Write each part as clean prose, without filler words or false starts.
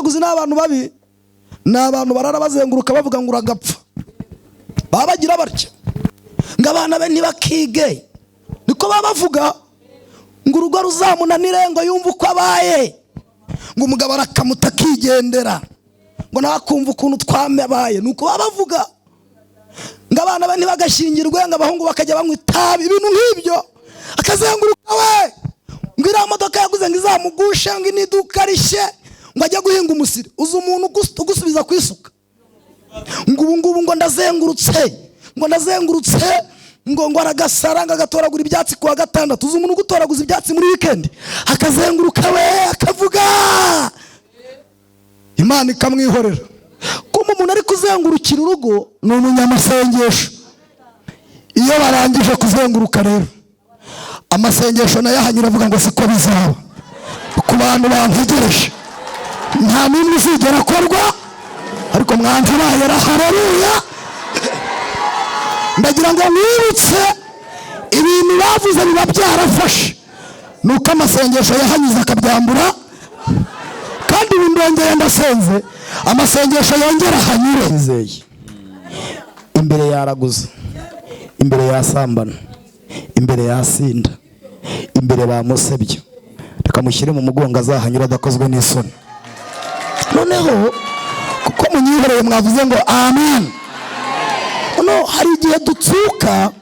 Guzi n'abantu babi, n'abantu barara bazenguruka bavuga ngo uragapfa. Baba bagira batya ngo abana be ntibakige, niko baba bavuga ngo urugo ruzamunanire ngo yumve uko abaye, ngo umugabo arakamuta akigendera ngo nakumva ukuntu twamebaye, nuko baba bavuga ngo abana be ntibagashingirwe, ngo abahungu bakajya banywa itabi, ibintu nk'ibyo. Akazenguruka we ngo iriya modoka yaguze ngo izamugushe, ngo iniduka rishye, ngo ajya guhinga umusiri. Uzi umuntu ugusubiza kwisuka ngo ubu ngubu ngo ndazengurutse ngo aragasara ngo agatoragura ibyatsi kuwa gatandatu. Uzi umuntu ugutoraguza ibyatsi muri weekend akazenguruka we akavuga Imana ikamwihorera. Kuma umuntu ari kuzengurukira urugo ni umunyamasengesho. Iyo barangije kuzenguruka rero amasengesho nayo ahanyura avuga ngo siko bizaba ku bantu bantegereje, nta n'umwe uzigera akorwa, ariko mwanze bahera. Haleluya. Ndagira ngo mwibutse ibintu bavuze biba byarafashe, nuko amasengesho yahanyuze akabyambura. Kandi ubu ndongeye ndasenze amasengesho yongera ahanyure. Imbere yaraguze, imbere yasambana, imbere yasinda, imbere bamusebye, reka mushyire mu mugongo azahanyura adakozwe n'isoni. Noneho kuko munyihoreye mwavuze ngo amen. No, hari igihe dutsuka,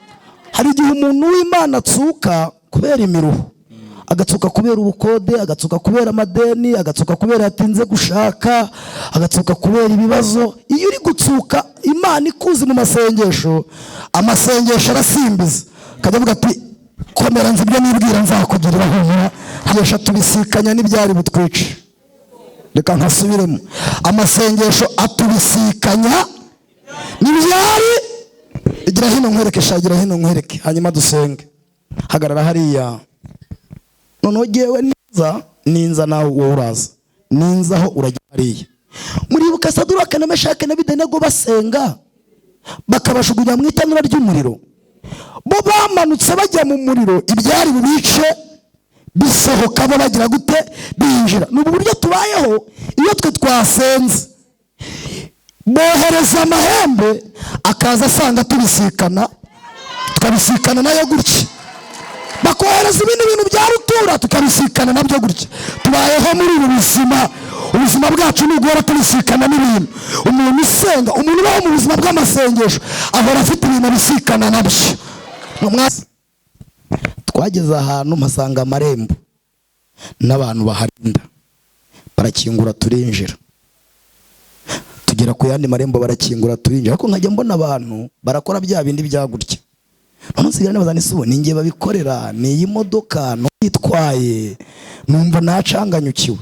hari igihe umuntu w'Imana atsuka kubera imiruho, agatsuka kubera ubukode, agatsuka kubera amadeni, agatsuka kubera yatinze gushaka, agatsuka kubera ibibazo. Iyo uri gutsuka Imana ikuzi mu masengesho, amasengesho arasimbiza, akavuga ati komera nzi ibyo nibwira nzakugirira humura, yesha tubisikanya n'ibyari butwice. Reka nkasubiremo, amasengesho atubisikanya n'ibyari. Igira hino nkwereke, shagira hino nkwereke, hanyuma dusenge. Hagarara hariya. Noneho jewe ninza nawe wowe uraza, ninza aho urajya hariya. Muribuka Saduraka na Meshaki na Abedenego basenga bakabashugunya mu itanura ry'umuriro. Bo bamanutse bajya mu muriro, ibyari bubice bisohoka, bo bagira gute? Binjira. N'ubu buryo tubayeho iyo twe twasenze. Bohereza amahembe akaza asanga tubisikana, tukabisikana nayo gutya. Bakohereza ibindi bintu bya rutura tukabisikana nabyo gutya. Tubayeho muri ubu buzima, ubuzima bwacu n'ugora tubisikana n'ibintu. Umuntu usenga, umuntu ubaho mu buzima bw'amasengesho ahora afite ibintu bisikana nabyo. Twageze ahantu mpasanga amarembo n'abantu baharinda, barakingura turinjira. Tugera ku yandi marembo barakingura turinjira, ariko nkajya mbona abantu barakora bya bindi byagutya. None nsigara nabaza nisubo ninge babikorera, ni iyi modoka no yitwaye, numva nacanganyukiwe.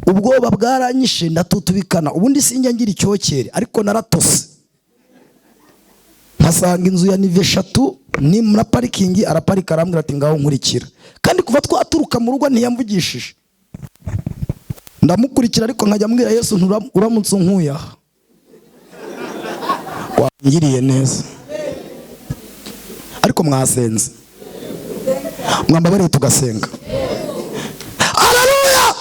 Ubwoba bwaranyishe ndatutubikana, ubundi sinjya ngira icyokere, ariko naratose. Nkasanga inzu ya nive 3 ni muri parking, araparika arambwira ati ngaho nkurikira. Kandi kuva twaturuka mu rugo ntiyamvugishije. Ndamukurikira ariko nkajya mbwira Yesu uramutse unkuya wangiriye neza. Ariko mwasenze mwambabare tugasenga. Haleluya,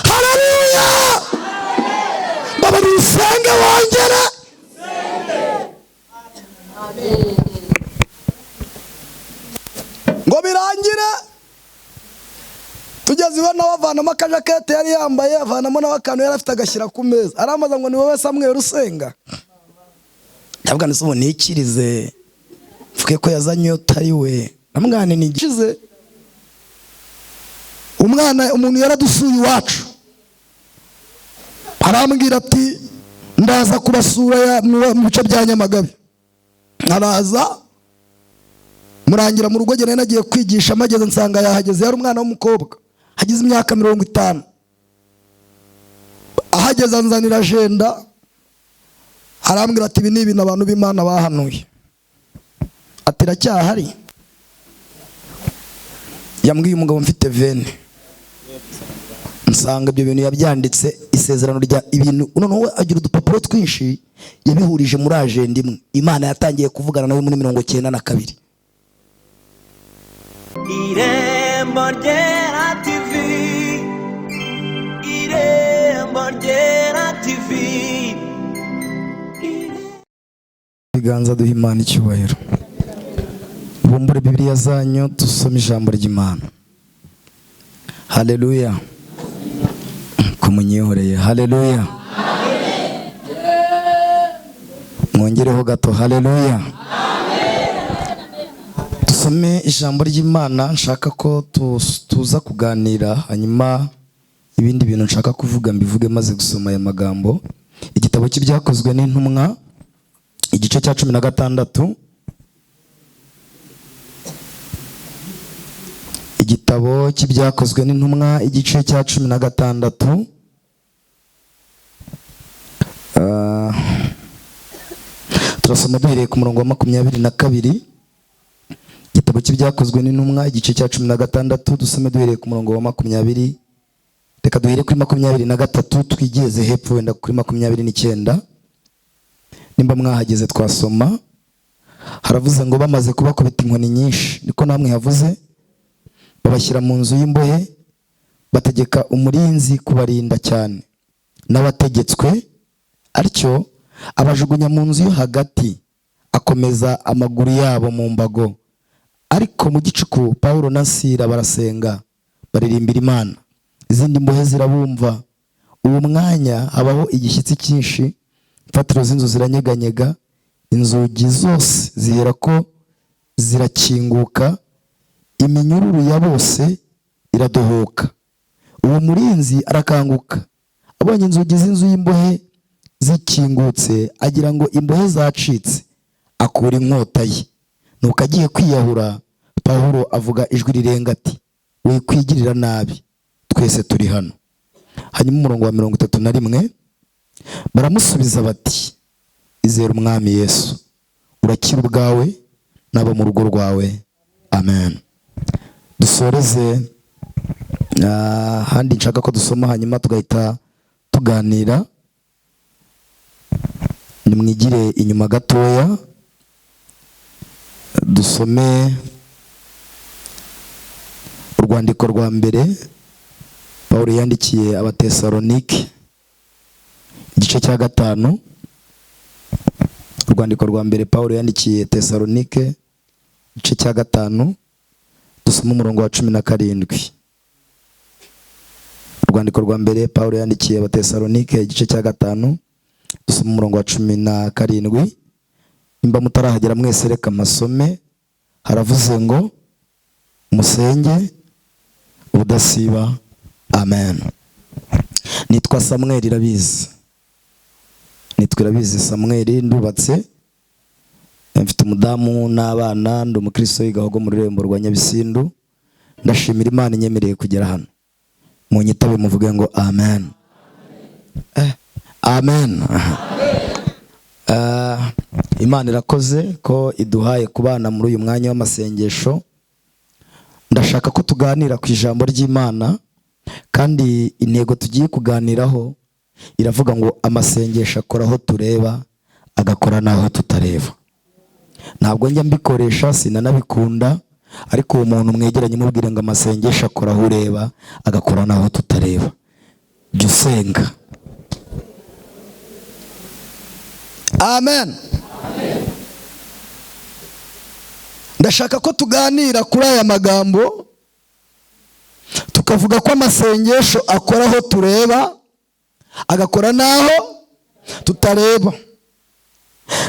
haleluya. Baba dusenge wongere. Ngo birangire tugeze iwe n'abavanamo akajakete yari yambaye, avanamo n'abakantu yari afite agashyira ku meza. Arambaza ngo ni wowe Samuel usenga? Ndavuga nisubo nikirize mvuge ko yazanye utari we. Namwana nigize umwana, umuntu yaradusuye iwacu, arambwira ati ndaza kubasura mu bice bya Nyamagabe. Araza murangira mu rugo, gene nagiye kwigisha, mageze nsanga yahageze. Yari umwana w'umukobwa hagize imyaka 50. Ahageze anzanira agenda, arambwira ati ibi ni ibintu abantu b'Imana bahanuye. Ati racyahari. Yambwiye umugabo mfite vene, nsanga ibyo bintu yabyanditse isezerano rya ibintu. Noneho agira udupapuro twinshi yabihurije muri agenda imwe. Imana yatangiye kuvugana nawe muri 92. Irembo ryera TV, irembo Ishema Ryera TV. Biganza duha Imana icyubahiro. Bumbure Bibiliya zanyu dusome ijambo ry'Imana. Haleluya. Kumunyihoreye. Haleluya. Mwongereho gato. Haleluya. Dusome ijambo ry'Imana. Nshaka ko tuza kuganira, hanyuma ibindi bintu nshaka kuvuga mbivuge maze gusoma aya magambo. Igitabo cy'ibyakozwe n'intumwa igice cya 16. Igitabo cy'ibyakozwe n'intumwa igice cya 16. Turasoma duhereye ku murongo wa 22. Igitabo cy'ibyakozwe n'intumwa igice cya 16, dusome duhereye ku murongo wa 20. Reka duhere kuri 23 twigeze hepfo wenda kuri 29. Nimba mwahageze twasoma. Haravuze ngo bamaze kubakubita inkoni nyinshi, niko namwe yavuze, babashyira mu nzu y'imbohe, bategeka umurinzi kubarinda cyane n'abategetswe, aricyo abajugunya mu nzu yo hagati, akomeza amaguru yabo mu mbago. Ariko mu gicuku Pawulo na Sila barasenga, baririmbira Imana, izindi mbohe zirabumva. Uwo mwanya habaho igishyitsi cyinshi, imfatiro z'inzu ziranyeganyega, inzugi zose zihera ko zirakinguka, iminyururu ya bose iradohoka. Uwo murinzi arakanguka, abonye inzugi z'inzu y'imbohe zikingutse, agira ngo imbohe zacitse, akura inkota ye. Nuko agiye kwiyahura, Pawulo avuga ijwi rirenga ati, wikwigirira nabi, twese turi hano. Hanyuma umurongo wa 31, baramusubiza bati, izere umwami Yesu, urakira ubwawe n'abo mu rugo rwawe. Amen. Dusoreze handi nshaka ko dusoma, hanyuma tugahita tuganira. Nimwigire inyuma gatoya, dusome urwandiko rwa mbere Pawulo yandikiye Abatesalonike igice cya 5. Urwandiko rwa mbere Pawulo yandikiye Tesalonike igice cya 5, dusome umurongo wa 17. Urwandiko rwa mbere Pawulo yandikiye Abatesalonike igice cya 5, dusome umurongo wa 17. Nimba mutarahagera mwese reka masome. Haravuze ngo musenge ubudasiba. Amen. Nitwa Samuel Irabizi. Samuel, ndubatse, mfite umudamu n'abana, ndi umukristo w'igahogo mu rurembo rwa Nyabisindu. Ndashimira Imana inyemereye kugera hano. Munyitabe muvuge ngo amen. Amen. Imana irakoze ko iduhaye kubana muri uyu mwanya w'amasengesho. Ndashaka ko tuganira ku ijambo ry'Imana, kandi intego tugiye kuganiraho iravuga ngo amasengesho akora aho tureba, agakora naho tutareba. Ntabwo njya mbikoresha, sinanabikunda, ariko uwo muntu mwegeranye mubwire ngo amasengesho akora aho ureba, agakora naho tutareba. Jya usenga. Amen. Ndashaka ko tuganira kuri aya magambo, tukavuga ko amasengesho akora aho tureba, agakora naho tutareba.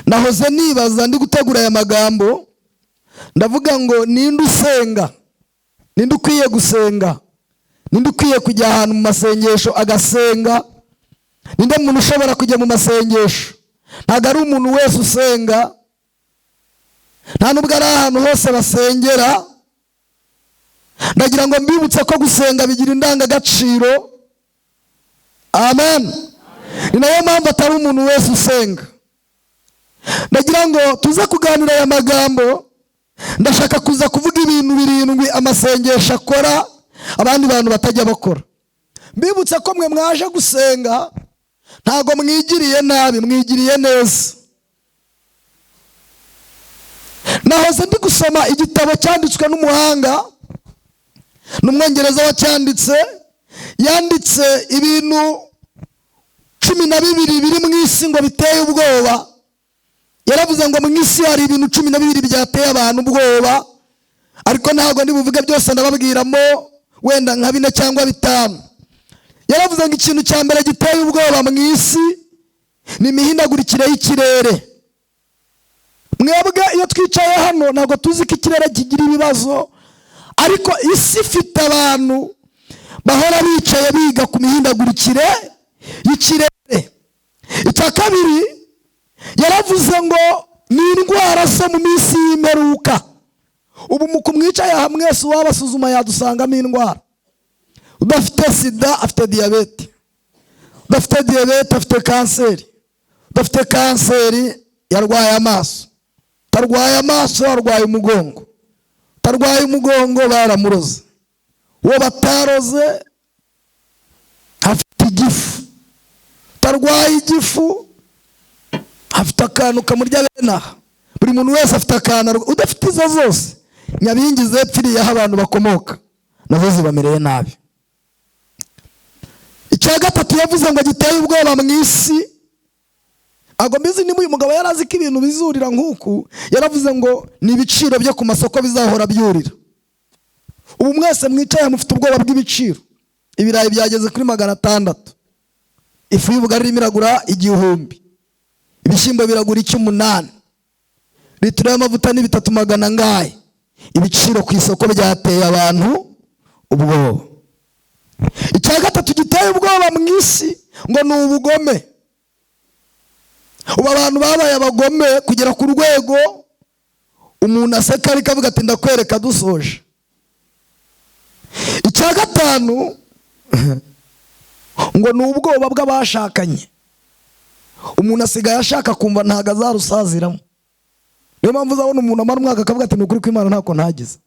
Nahoze nibaza ndi gutegura aya magambo, ndavuga ngo ninde usenga, ninde ukwiye gusenga, ninde ukwiye kujya ahantu mu masengesho agasenga, ninde muntu ushobora kujya mu masengesho. Ntabwo ari umuntu wese usenga, nta nubwo ari ahantu hose basengera. Ndagira ngo mbibutse ko gusenga bigira indangagaciro. Amen. Ni nayo mpamvu atari umuntu wese usenga. Ndagira ngo tuze kuganira aya magambo. Ndashaka kuza kuvuga ibintu 7 amasengesho akora abandi bantu batajya bakora. Mbibutse ko mwe mwaje gusenga, ntago mwigiriye nabi, mwigiriye neza. Nahoze ndi gusoma igitabo cyanditswe n'umuhanga, n'umwongereza wacyanditse, yanditse ibintu 12 biri mu isi ngo biteye ubwoba. Yaravuze ngo mu isi hari ibintu 12 byateye abantu ubwoba, ariko ntabwo ndibuvuge byose, ndababwiramo wenda nka 4 cyangwa 5. Yaravuze ngo ikintu cya mbere giteye ubwoba mu isi ni imihindagurikire y'ikirere. Mwebwe iyo twicaye hano ntabwo tuzi ko ikirere kigira ibibazo, ariko isi ifite abantu bahora bicaye biga ku mihindagurikire y'ikirere. Icya kabiri, yaravuze ngo ni indwara zo mu minsi y'imperuka. Ubu mu kumwicaye aha mwese wabasuzuma yadusangamo indwara. Udafite sida afite diyabete, udafite diyabete afite kanseri, udafite kanseri yarwaye amaso, utarwaye amaso yarwaye umugongo, utarwaye umugongo baramuroze, uwo bataroze afite igifu, utarwaye igifu afite akantu kamurya bene aha. Buri muntu wese afite akantu. Udafite izo zose, Nyabingi zepfiriye aho abantu bakomoka nazo zibamereye nabi. Icya gatatu yavuze ngo giteye ubwoba mu isi. Ago mbizi ni uyu mugabo yarazi ko ibintu bizurira nk'uku. Yaravuze ngo ni ibiciro byo ku masoko bizahora byurira. Ubu mwese mwicaye mufite ubwoba bw'ibiciro. Ibirayi byageze kuri 600, ifu y'ubugari iragura 1000, ibishyimbo biragura 8, litiro y'amavuta ni 300 ngahe. Ibiciro ku isoko byateye abantu ubwoba. Icya gatatu giteye ubwoba mu isi ngo ni ubugome. Ubu abantu babaye abagome kugera ku rwego umuntu aseka ariko avuga ati ndakwereka dusoje. Icya gatanu ngo ni ubwoba bw'abashakanye. Umuntu asigaye ashaka kumva ntago azarusaziramo. Niyo mpamvu uzabona umuntu amara umwaka akavuga ati nukuri ko Imana ntako ntagize.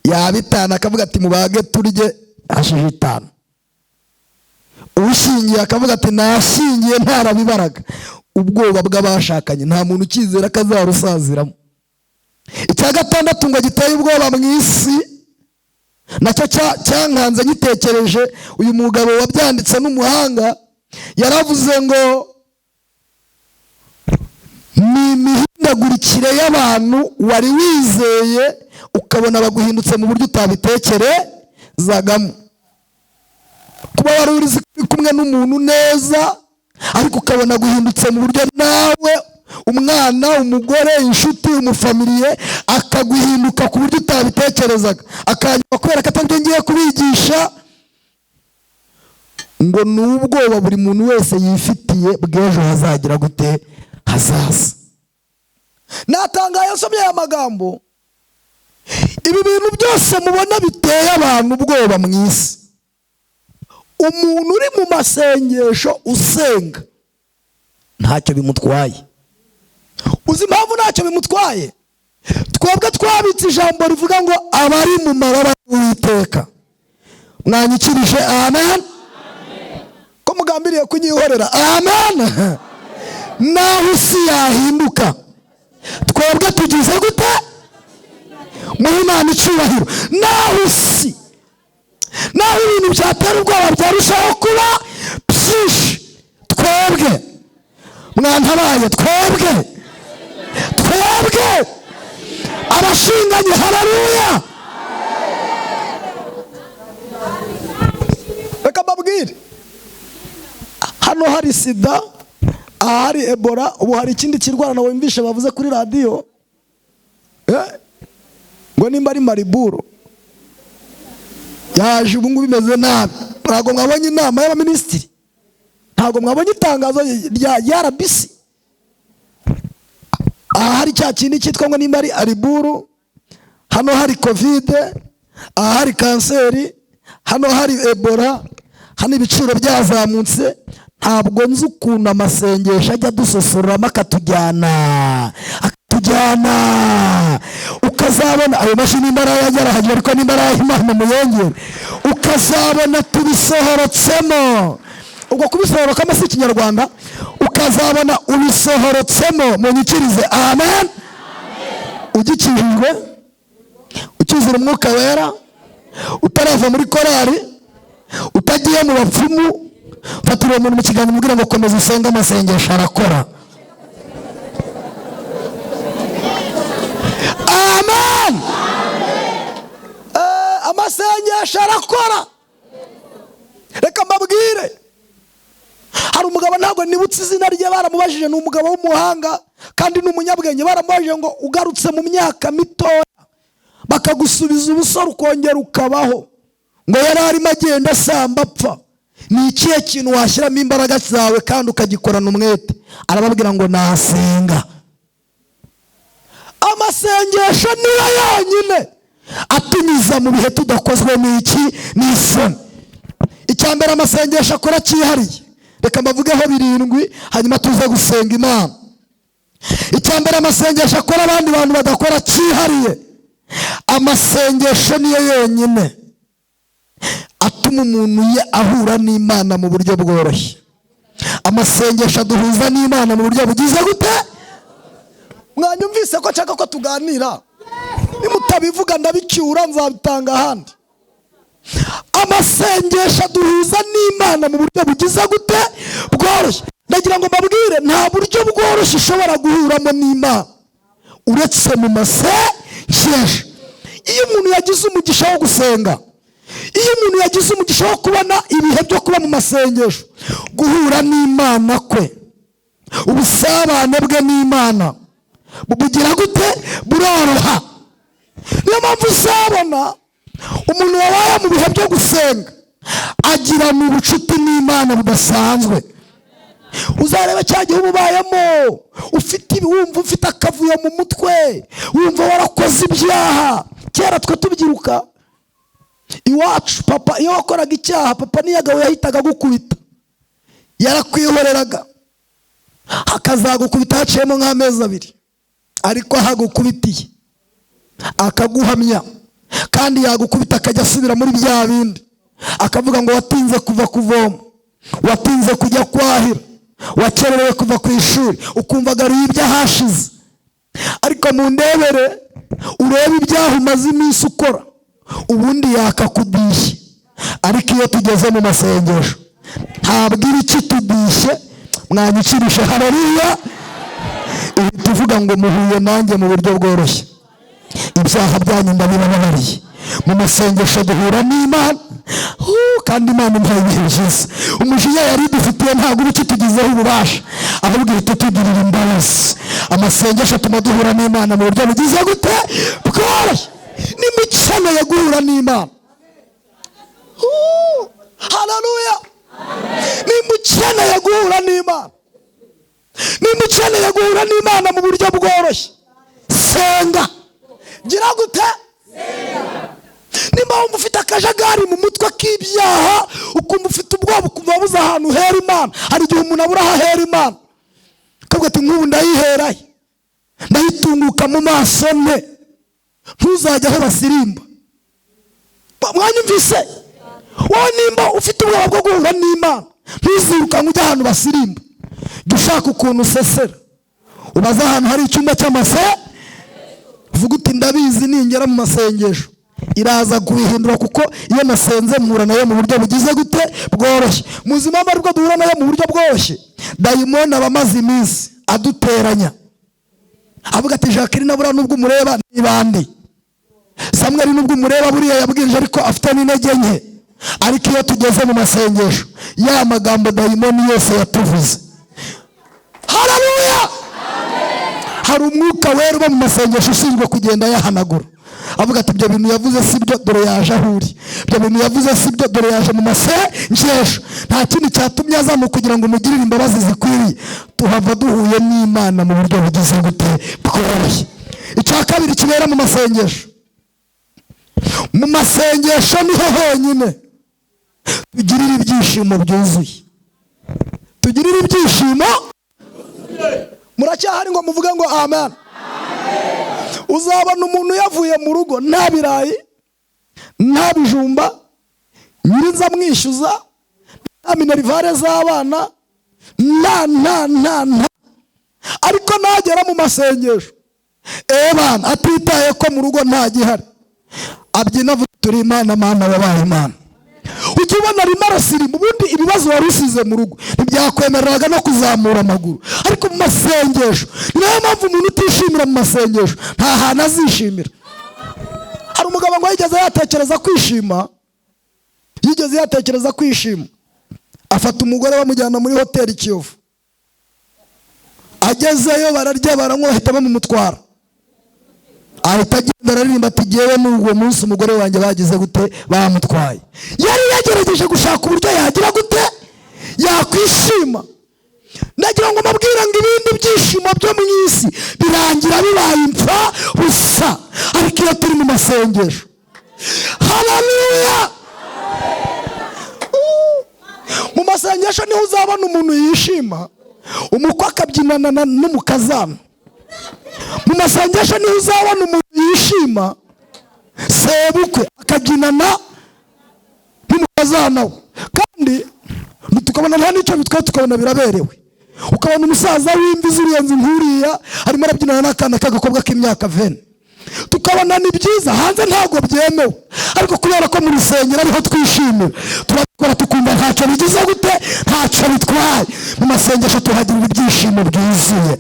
Yabitana akavuga ati mubage turye hashije 5. Ushingiye akavuga ati nashingiye ntarabibaraga. Ubwoba bw'abashakanye nta muntu ukizera ko azarusaziramo. Icya gatandatu ngo giteye ubwoba mu isi, nacyo cyankanze nyitekereje. Uyu mugabo wabyanditse n'umuhanga yaravuze ngo ni imihindagurikire y'abantu wari wizeye ukabona baguhindutse mu buryo utabitekerezagamo. Kuba wari uri kumwe n'umuntu neza ariko ukabona guhindutse mu buryo nawe, umwana, umugore, inshuti, umufamiliye akaguhinduka ku buryo utabitekerezaga. Akanyuma kubera ko atabyo ngiye kubigisha ngo ni ubwoba buri muntu wese yifitiye bw'ejo hazagira gute hazaza. Natangaye nsomye aya magambo. Ibi bintu byose mubona biteye abantu ubwoba mu isi. Umuntu uri mu masengesho usenga ntacyo bimutwaye. Uzi impamvu ntacyo bimutwaye? Twebwe twabitse ijambo rivuga ngo abari mu mababa y'Uwiteka. Mwanyikirije amen? Ko mugambiriye kunyihorera amen? Naho isi yahinduka twebwe tugize gute? Mu Imana icyubahiro. Naho isi, naho ibintu byatera ubwoba byarushaho kuba byinshi, twebwe mwantabaye, twebwe abashinganye. Haleluya. Reka mbabwire, hano hari sida, ahari Ebola, ubu hari ikindi kirwara na wumvishe bavuze kuri radio ngo nimba ari Mariburu yaje ubu ngubu bimeze nabi. Ntabwo mwabonye inama y'abaminisitiri? Ntabwo mwabonye itangazo rya RBC? Aha hari cya kindi cyitwa ngo nimba ari Ariburu, hano hari Covid, aha hari kanseri, hano hari Ebola, hano ibiciro byazamutse. Ntabwo nzi ukuntu amasengesho ajya dusosoramo akatujyana ukazabona ayo mashini imbaraga yagerahaje, ariko n'imbaraga y'Imana muyongere ukazabona tubisohorotsemo. Ubwo kubisohorokamo si Ikinyarwanda, ukazabona ubisohorotsemo. Munyikirize amen? Ugikijijwe, ukizira umwuka wera, utarava muri korari, utagiye mu bapfumu, fatira uwo muntu mu kiganza umubwira ngo komeza usenge, amasengesho arakora. Amen. Amasengesho arakora. Reka mbabwire, hari umugabo ntabwo nibutse izina rye, baramubajije, ni umugabo w'umuhanga kandi ni umunyabwenge. Baramubajije ngo ugarutse mu myaka mitoya bakagusubiza ubusore ukongera ukabaho, ngo yari arimo agenda asamba apfa, ni ikihe kintu washyiramo imbaraga zawe kandi ukagikorana umwete? Arababwira ngo nasenga. Amasengesho niyo yonyine atumiza mu bihe tudakozwe n'iki n'isoni. Icya mbere amasengesho akora cyihariye, reka mbavugeho 7 hanyuma tuze gusenga Imana. Icya mbere amasengesho akora abandi bantu badakora cyihariye, amasengesho niyo yonyine atuma umuntu ahura n'Imana mu buryo bworoshye. Amasengesho aduhuza n'Imana mu buryo bugize gute? Mwanyumvise ko nshaka ko tuganira? Nimutabivuga ndabicyura, nzabitanga ahandi. Amasengesho aduhuza n'Imana mu buryo bugize gute? Bworoshye. Ndagira ngo mbabwire, nta buryo bworoshye ushobora guhuramo n'Imana uretse mu masengesho. Iyo umuntu yagize umugisha wo gusenga, iyo umuntu yagize umugisha wo kubona ibihe byo kuba mu masengesho, guhura n'Imana kwe, ubusabane bwe n'Imana bugira gute? Buroroha. Niyo mpamvu uzabona umuntu wabaye mu bihe byo gusenga agira mu bucuti n'Imana budasanzwe. Uzareba cya gihe ubayemo ufite wumva ufite akavuyo mu mutwe, wumva warakoze ibyaha. Kera twe tubyiruka iwacu, papa iyo wakoraga icyaha, papa niyagawe yahitaga gukubita, yarakwihoreraga, akazagukubita haciyemo nk'amezi 2, ariko ahagukubitiye akaguhamya, kandi yagukubita akajya asubira muri bya bindi, akavuga ngo watinze kuva kuvoma, watinze kujya kwahira, wakererewe kuva ku ishuri, ukumva garuye ibyahashize. Ariko mu ndebere ureba ibyaha umaze iminsi ukora, ubundi yakakudishye. Ariko iyo tugeze mu masengesho ntabwira iki tudishye, mwanyukirisha. Haleluya. Tuvuga ngo muhuye nanjye mu buryo bworoshye, ibyaha byanyu ndabibabariye. Mu masengesho duhura n'Imana, kandi Imana ntayo ibihejeje. Umujinya yari dufitiye ntabwo uri tugizeho ububasha, ahubwo ihita tugirira imbabazi. Amasengesho atuma duhura n'Imana mu buryo bugize gute? Bworoshye. N'imikeneye guhura n'Imana. Haleluya. N'imikeneye guhura n'Imana, n'imikeneye guhura n'Imana mu buryo bworoshye, senga. Gira gute? Senga. Nimba wumva ufite akajagari mu mutwe k'ibyaha, ukumva ufite ubwoba, ukumva wabuze ahantu hera Imana. Hari igihe umuntu abura aho ahera Imana, akavuga ati nk'ubu ndayiheraye, ndayitunguka mu maso ne, ntuzajya aho basirimba. Mwanyumvise? Wowe nimba ufite ubwoba bwo guhura n'Imana, ntuzirukanke ujya ahantu basirimba. Jya ushaka ukuntu usesera, ubaza ahantu hari icyumba cy'amasengesho, uvuga uti ndabizi ningera mu masengesho iraza kubihindura, kuko iyo nasenze mpura nayo mu buryo bugize gute? Bworoshye. Muzima amarwa duhura nayo mu buryo bworoshye. Dayimoni abamaze iminsi aduteranya, avuga ati Jacqueline abura nubwo umureba ni bandi, Samuel nubwo umureba buriya yabwirije ariko afite n'intege nke. Ariko iyo tugeze mu masengesho, ya magambo dayimoni yose yatuvuze. Haleluya. Hari umwuka wera uba mu masengesho ushinzwe kugenda yahanagura, avuga ati ibyo bintu yavuze sibyo, dore yaje ahuri. Ibyo bintu yavuze sibyo, dore yaje mu masengesho. Nta kindi cyatumye azamuka kugira ngo umugirire imbabazi zikwiriye. Tuhava duhuye n'Imana mu buryo bugize gute? Bworoshye. Icya kabiri kibera mu masengesho, mu masengesho niho honyine tugirira ibyishimo byuzuye. Tugirira ibyishimo. Muracyahari ngo muvuge ngo amen? Uzabona umuntu yavuye mu rugo nta birayi, nta bijumba, nyirinza amwishyuza, nta minerivare z'abana, nta. Ariko nagera mu masengesho, bana atitaye ko mu rugo nta gihari, abyina avuga turi Imana, Mana wabaye Imana. ujya ubona arimo arasirimu. Ubundi ibibazo wari usize mu rugo ntibyakwemereraga no kuzamura amaguru, ariko mu masengesho ni nayo mpamvu umuntu utishimira mu masengesho nta hantu azishimira. Hari umugabo ngo yigeze yatekereza kwishima, afata umugore bamujyana muri hoteli Kiyovu. Agezeyo bararya baranywa, bahita bamumutwara. Ahita agenda aririmba ati jyewe n'uwo munsi umugore wanjye bagize gute, bamutwaye. Yari yagerageje gushaka uburyo yagira gute, yakwishima. Ndagira ngo mabwira ngo ibindi byishimo byo mu isi birangira bibaye impfa busa, ariko iyo turi mu masengesho, haleluya, mu masengesho niho uzabona umuntu yishima, umukwe akabyinana n'umukazana. Mu masengesho niho uzabona umuntu yishima, sebukwe akabyinana n'umukazana we, kandi tukabona nta n'icyo bitwaye, tukabona biraberewe. Ukabona umusaza w'imvi z'uruyenzi nkuriya arimo arabyinana n'akana k'agakobwa k'imyaka 20. Tukabona ni byiza, hanze ntabwo byemewe, ariko kubera ko mu rusengero ariho twishimira, turakora tukumva ntacyo bigize gute, ntacyo bitwaye. Mu masengesho tuhagirira ibyishimo byuzuye.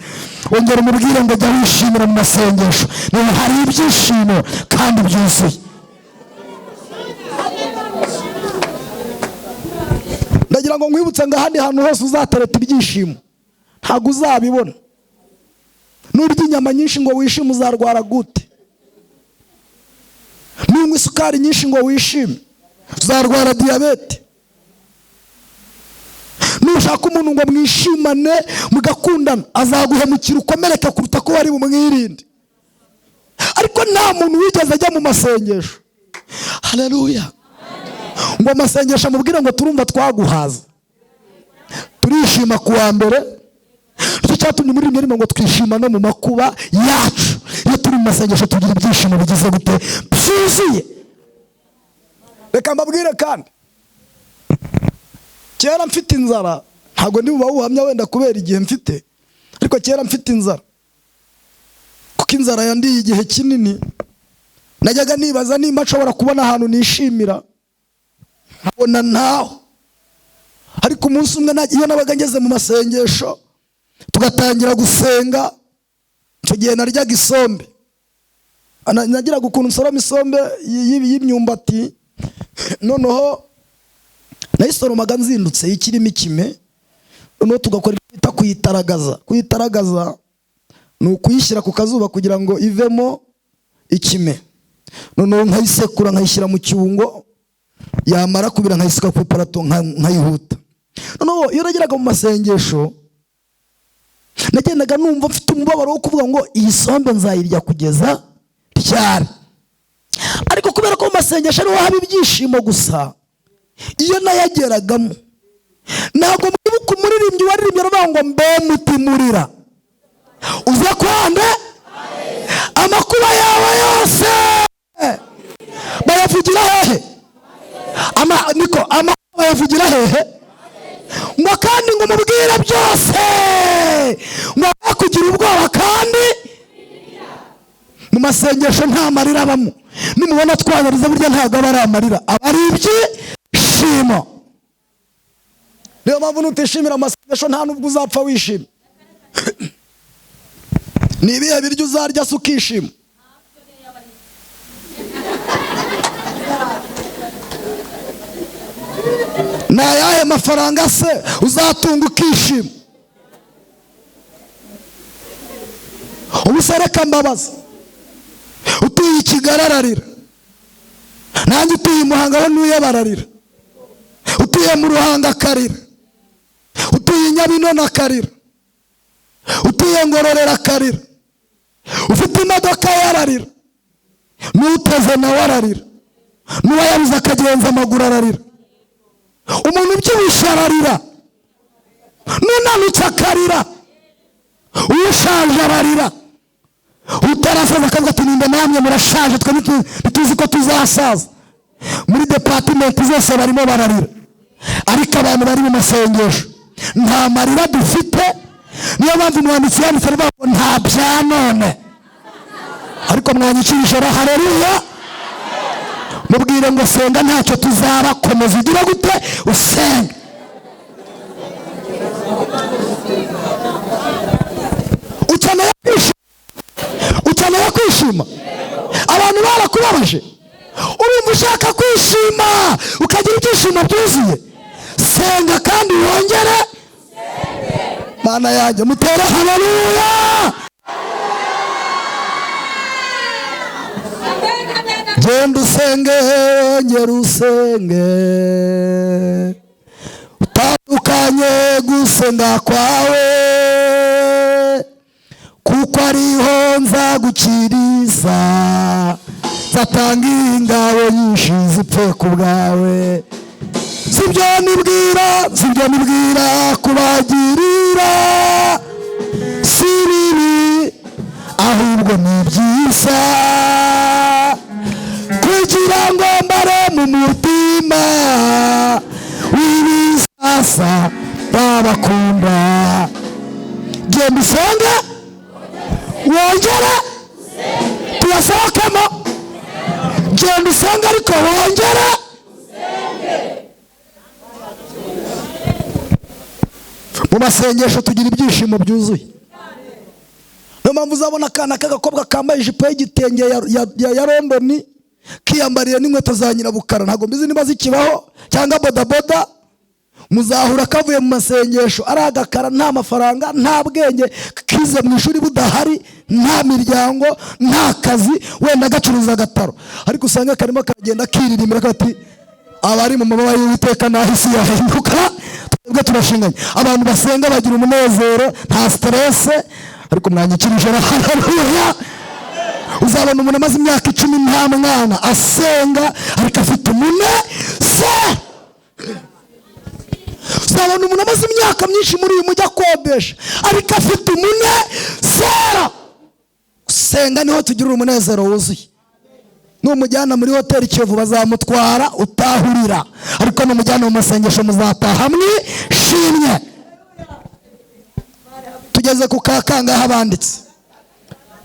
Ongera umubwire ngo jya wishimira mu masengesho, niho hari ibyishimo kandi byuzuye. Ndagira ngo nkwibutse ngo ahandi hantu hose uzatereta ibyishimo ntabwo uzabibona. Nurya inyama nyinshi ngo wishime uzarwara gute? Nunywa isukari nyinshi ngo wishime uzarwara diyabete. Nushaka umuntu ngo mwishimane mugakundana azaguhemukira ukomereka kuruta ko wari bumwirinde. Ariko nta muntu wigeze ajya mu masengesho, haleluya, ngo amasengesho amubwira ngo turumva twaguhaza, turishima kuwa mbere. Nicyo cyatumye muri rimwe ngo twishima no mu makuba yacu. Iyo turi mu masengesho tugira ibyishimo bigize gute, byuzuye. Reka mbabwire kandi, kera mfite inzara, ntabwo ndi bubahuhamya wenda kubera igihe mfite, ariko kera mfite inzara, kuko inzara yandiye igihe kinini. Najyaga nibaza nimba nshobora kubona ahantu nishimira, nkabona ntaho. Ariko umunsi umwe iyo nabaga ngeze mu masengesho tugatangira gusenga, icyo gihe naryaga isombe. Nagiraga ukuntu nsoroma isombe y'imyumbati, noneho nayisoromaga nzindutse ikirimo ikime, noneho tugakora ibyo bita kuyitaragaza. Kuyitaragaza ni ukuyishyira ku kazuba kugira ngo ivemo ikime, noneho nkayisekura nkayishyira mu cyungo, yamara kubira nkayisuka ku iparato nkayihuta. Noneho iyo nageraga mu masengesho nagendaga numva mfite umubabaro wo kuvuga ngo iyi sombe nzayirya kugeza ryari. Ariko kubera ko mu masengesho ariho haba ibyishimo gusa, iyo nayageragamo ntabwo mwibuka umuririmbyi waririmbye aravuga ngo mbe mutimurira uze kwande amakuba yawe yose bayavugira hehe, niko amakuba bayavugira hehe, ngo kandi ngo mubwire byose ngo kugira ubwoba. Kandi mu masengesho nta marira abamo. Nimubona twanyariza burya ntabwo aba ari amarira, aba ari ibyishimo. Niyo mpamvu nutishimira amasengesho nta nubwo uzapfa wishima. Ni ibihe biryo uzarya se ukishima? Ni ayahe mafaranga se uzatunga ukishima? Ubusereka mbabaza, utuye Kigali ararira, nanjye utuye Muhanga we nuye bararira, utuye mu Ruhanga akarira, utuye Nyabinona akarira, utuye Ngororera akarira, ufite imodoka yararira, n'uteze nawe ararira, n'uwayabuze akagenza amaguru ararira, umuntu ubyibushye ararira, n'unanutse akarira, ushaje ararira, utarasaza akavuga ati nimba namwe murashaje twe ntituzi ko tuzasaza. Muri department zose barimo bararira, ariko abantu bari mu masengesho nta marira dufite. Niyo mpamvu umwanditsi yanditse aravuga ngo nta bya none, ariko mwanyikirije haleluya. mubwire ngo senga ntacyo tuzaba, komeza ugira gute usenga. Ukeneye kwishima, abantu barakubabaje, urumva ushaka kwishima ukagira ibyishimo byuzuye, senga kandi wongere. Mana yanjye mutere haleluya. Genda usenge, wongere usenge, utandukanye gusenga kwawe, kuko ariho nzagukiriza, nzatanga ingabo nyinshi zipfe ku bwawe. Sibyo nibwira kubagirira, si bibi ahubwo ni byiza, kugira ngo mbare mu mutima w'ibisasa babakunda. Genda usenge wongere, tuyasohokemo. Genda usenge ariko wongere. Mu masengesho tugira ibyishimo byuzuye. Niyo mpamvu uzabona akana k'agakobwa kambaye ijipo y'igitenge ya London, kiyambariye n'inkweto za nyirabukara, ntabwo mbizi niba zikibaho, cyangwa bodaboda, muzahura kavuye mu masengesho ari agakara, nta mafaranga, nta bwenge, kize mu ishuri budahari, nta miryango, nta kazi, wenda gacuruza agataro, ariko usanga karimo kagenda kiririmbira kati abari mu mababa y'Uwiteka naho isi yahinduka. Twebwe turashinganye, abantu basenga bagira umunezero, nta stress, ariko mwanyikirije haleluya. Uzabona umuntu amaze imyaka 10 nta mwana, asenga ariko afite umunezero. Uzabona umuntu amaze imyaka myinshi muri uyu mujyi akodesha, ariko afite umunezero. Gusenga niho tugira umunezero wuzuye. Numujyana muri hoteli Kiyovu bazamutwara utahurira, ariko numujyana mu masengesho muzataha mwishimye. Tugeze ku kakanga habanditse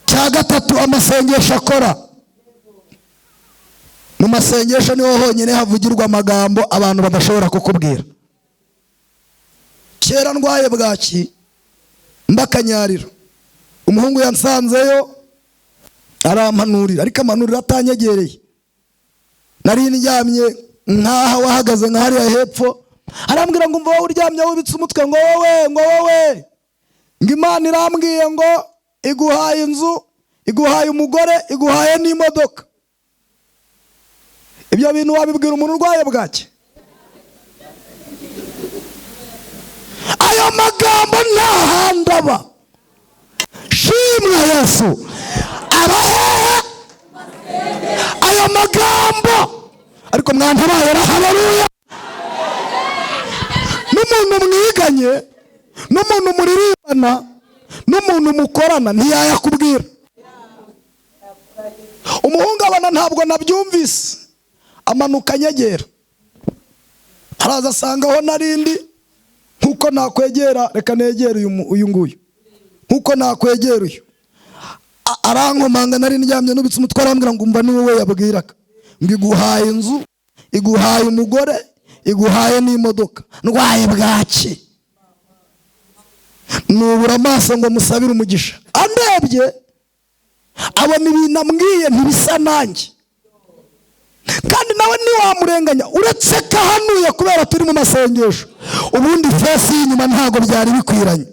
cya gatatu amasengesho akora. Mu masengesho niho honyine havugirwa amagambo abantu badashobora kukubwira. Kera ndwaye bwaki mbakanyariro, umuhungu yansanzeyo arampanurira, ariko amanurira atanyegereye. Nari ndyamye nkaha wahagaze nkahariya hepfo, arambwira ngo mva uryamye wubitse umutwe, ngo wowe ngo Imana irambwiye ngo iguhaye inzu, iguhaye umugore, iguhaye n'imodoka. Ibyo bintu wabibwira umuntu urwaye bwaki? Ayo magambo ntahandaba. Shimwa Yesu. Abahehe ayo magambo, ariko mwantabaye haleluya. N'umuntu mwiganye, n'umuntu muriribana, n'umuntu mukorana ntiyayakubwira. Umuhungu abana ntabwo nabyumvise, amanuka nyegera, haraza asangaho narindi, nkuko nakwegera, reka negere uyu nguyu, nkuko nakwegera uyu, arankomanga nari ndyamye nubitse umutwe, arambwira ngo umva ni wowe yabwiraga, ngo iguhaye inzu, iguhaye umugore, iguhaye n'imodoka. Ndwaye bwaki, nubura amaso ngo musabire umugisha. Andebye abona ibintu ambwiye ntibisa nanjye, kandi nawe ntiwamurenganya, uretse ko ahanuye kubera turi mu masengesho. Ubundi fesi y'inyuma ntabwo byari bikwiranye.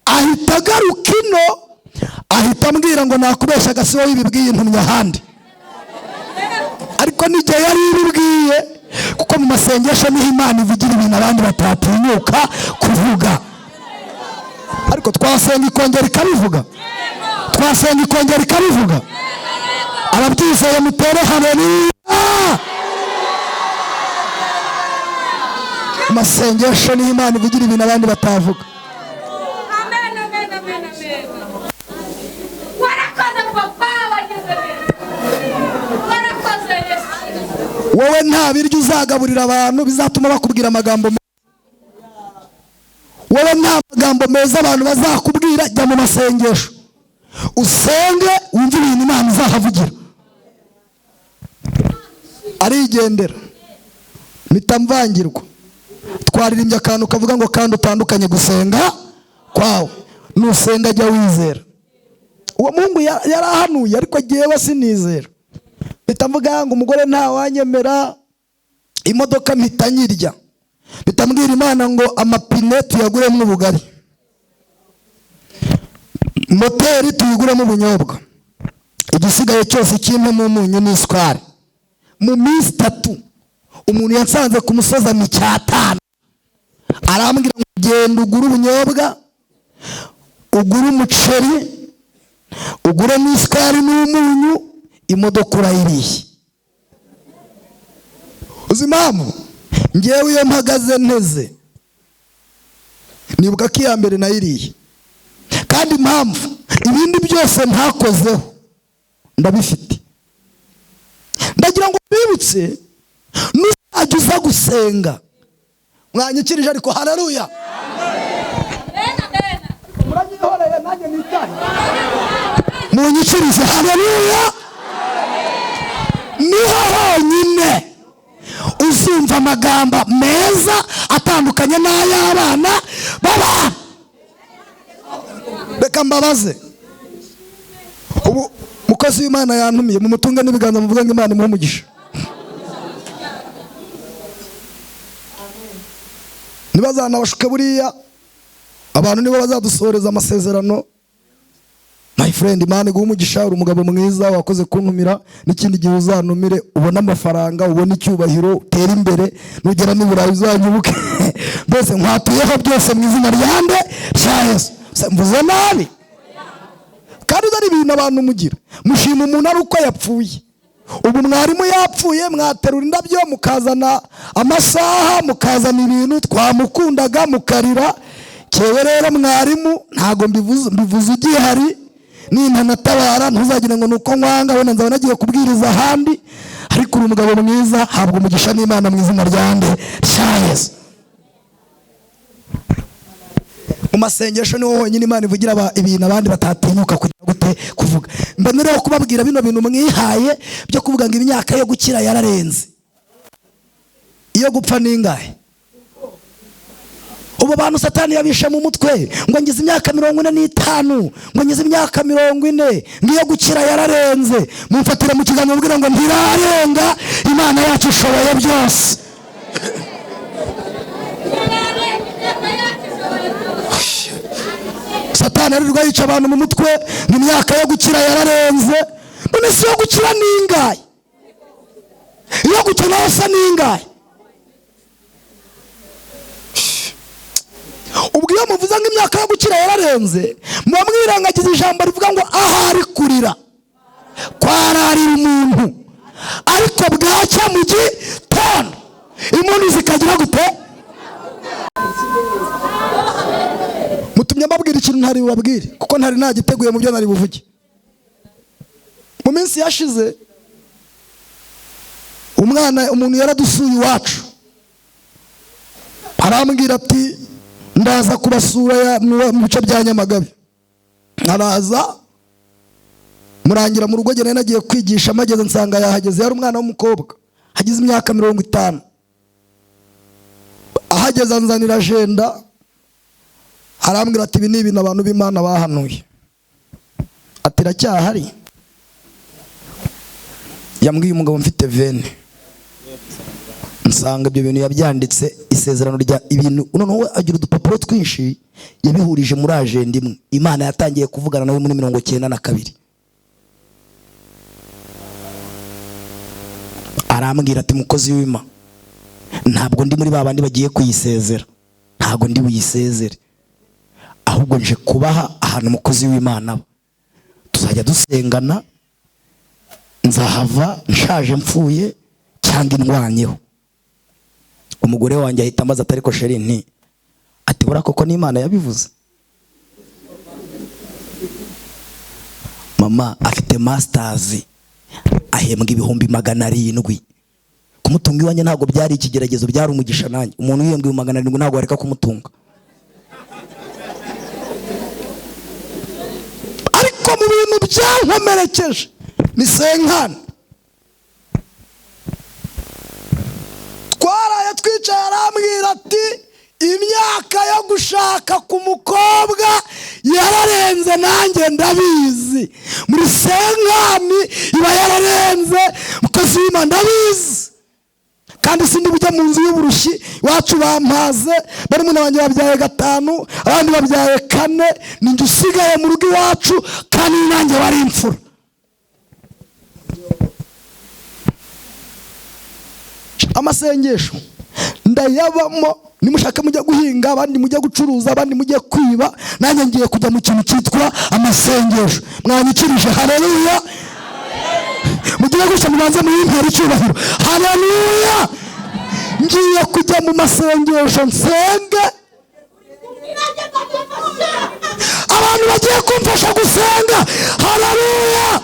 Ahita agaruka ino, ahita ambwira ngo nakubesha agasi wowe ibibwiye intumye ahandi. Ariko n'igihe yari ibibwiye, kuko mu masengesho niho Imana ivugira ibintu abandi batatinyuka kuvuga. Ariko twasenga ikongera ikabivuga, twasenga ikongera ikabivuga. Ababyizeye mutere haleluya. Masengesho niho Imana ivugira ibintu abandi batavuga. Wowe nta biryo uzagaburira abantu bizatuma bakubwira amagambo meza. Wowe nta magambo meza abantu bazakubwira, jya mu masengesho usenge wumve ibintu Imana izahavugira. arigendera mpita mvangirwa. Twaririmbye akantu kavuga ngo kandi utandukanye gusenga kwawe nusenga jya wizera. Uwo Mungu yarahanuye ariko jyewe sinizera. Mpita mvuga ngo umugore nta wanyemera, imodoka mpita nyirya. Mpita mbwira Imana ngo amapine tuyaguremo ubugari, moteri tuyiguremo ubunyobwa, igisigaye cyose kimwe mu munyu n'isukari. Mu minsi 3 umuntu yansanze ku musozi amicyatana, arambwira ngo genda ugure ubunyobwa, ugure umuceri, ugure n'isukari n'umunyu, imodoka urayiriye. Uzi impamvu? Ngewe iyo mpagaze nteze nibuka ko iya mbere nayiriye, kandi impamvu ibindi byose ntakozeho ndabifite. Ndagira ngo bibutse nuzajya uza gusenga mwanyikirije ariko haleluya. Muranyihoreye nanjye nitaye munyikirize haleluya. Niho honyine uzumva amagambo meza atandukanye n'ay'abana baba. Reka mbabaze, ubu mukozi w'Imana yantumiye mu mutunga n'ibiganza muvuga ngo Imana imuhe umugisha. Ntibazanabashuke buriya abantu nibo bazadusoreza amasezerano. My friend, Imana iguhe umugisha, uri umugabo mwiza wakoze kuntumira, n'ikindi gihe uzantumire ubona amafaranga, ubona icyubahiro, utera imbere, nugera n'iburayi uzanyibuke. Mbese nkwatuyeho byose mu izina ryande cya Yesu. Mvuze nabi kandi ari ibintu abantu mugira mushima umuntu ari uko yapfuye. Ubu mwarimu yapfuye mwaterura indabyo mukazana amasaha mukazana ibintu twamukundaga mukarira. Cyewe rero mwarimu ntago mbivuze ugiye hari ninanatabara ntuzagira ngo nuko nkwanga wenda nzaba nagiye kubwiriza ahandi, ariko uri umugabo mwiza, habwa umugisha n'Imana mu izina ryande cya Yesu. Mu masengesho niho honyine Imana ivugira ibintu abandi batatinyuka kuvuga. Mbanereho kubabwira bino bintu mwihaye byo kuvuga ngo imyaka yo gukira yararenze, iyo gupfa ningahe. Ubu bantu Satani yabishe mu mutwe ngo ngize imyaka 45, ngo ngize imyaka 40, ngiye gukira yararenze. Mumfatira mu kiganiro mbwira ngo ntirarenga, Imana yacu ishoboye byose. Satani ari rwayica abantu mu mutwe ngo imyaka yo gukira yararenze. None si yo gukira ningahe? Iyo gukira hose ningahe? Ubwo iyo muvuze ngo imyaka yo gukira yararenze, muba mwirengagiza ijambo rivuga ngo ahari kurira kwararira umuntu, ariko bwacya mu gitondo impundu zikagira gute. Mutumye mbabwira ikintu ntari bubabwire kuko ntari nagiteguye mu byo nari buvuge. Mu minsi yashize umuntu yaradusuye iwacu, arambwira ati ndaza kubasura mu bice bya Nyamagabe. Araza murangira mu rugo, gene nagiye kwigisha, mageze nsanga yahageze. Yari umwana w'umukobwa hagize imyaka 50. Ahageze anzanira agenda, arambwira ati ibi ni ibintu abantu b'Imana bahanuye. Ati iracyahari. Yambwiye umugabo mfite vene, nsanga ibyo bintu yabyanditse isezerano rya ibintu. Noneho agira udupapuro twinshi yabihurije muri agenda imwe. Imana yatangiye kuvugana nawe muri 92. Arambwira ati mukozi w'Imana, ntabwo ndi muri babandi bagiye kuyisezera, ntabwo ndi buyisezere, ahubwo nje kubaha ahantu umukozi w'Imana tuzajya dusengana, nzahava nshaje mpfuye cyangwa indwanyeho. Umugore wanjye ahita amaze atari ko sheri nti ati bura koko n'Imana yabivuze. Mama afite masters, ahembwa ibihumbi 700. Kumutunga iwanjye ntabwo byari ikigeragezo, byari umugisha nanjye. Umuntu yiyembwe 700 ntabwo areka kumutunga. Ariko mu bintu byankomerekeje ni senkana. yicaye arambwira ati imyaka yo gushaka ku mukobwa yararenze, nanjye ndabizi. Muri senkani iba yararenze, mukozi w'Imana ndabizi. Kandi sindi bujya mu nzu y'uburushyi, iwacu bampaze, barumuna banjye babyaye 5, abandi babyaye 4, ninjye usigaye mu rugo iwacu, kandi nanjye wari imfura. Amasengesho ndayabamo, nimushaka mujya guhinga, abandi mujya gucuruza, abandi mujya kwiba, nanjye ngiye kujya mu kintu cyitwa amasengesho. Mwanyikirije haleluya. Mugiye gusha mubanze muyimpera icyubahiro. Haleluya. Ngiye kujya mu masengesho nsenge. Abantu bagiye kumfasha gusenga. Haleluya.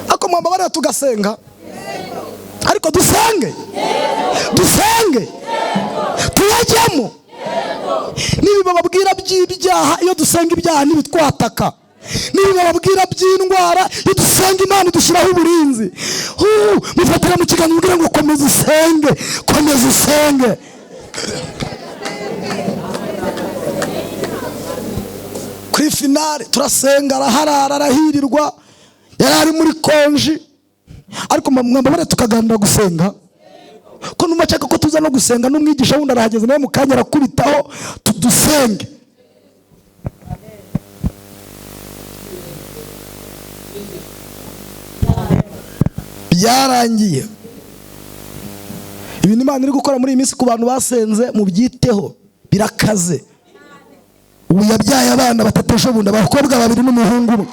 Ako mwambara tugasenga. Ariko dusenge. Dusenge. Tuyajyamo. Niba babwira by'ibyaha, iyo dusenga ibyaha ntibitwataka. Niba babwira by'indwara, iyo dusenga Imana idushyiraho uburinzi. Mufatira mu kiganiro ubwira ngo komeza usenge, komeza usenge. Kuri finale turasenga, araharara arahirirwa, yari ari muri konji. Ariko mwambara tukaganira gusenga. Ko numva cyaka ko tuza no gusenga, n'umwigisha wundi arahageze nawe mukanya arakubitaho tudusenge. Byarangiye. Ibintu Imana iri gukora muri iyi minsi ku bantu basenze, mu byiteho, birakaze. Ubu yabyaye abana 3 ejo bundi, abakobwa 2 n'umuhungu umwe,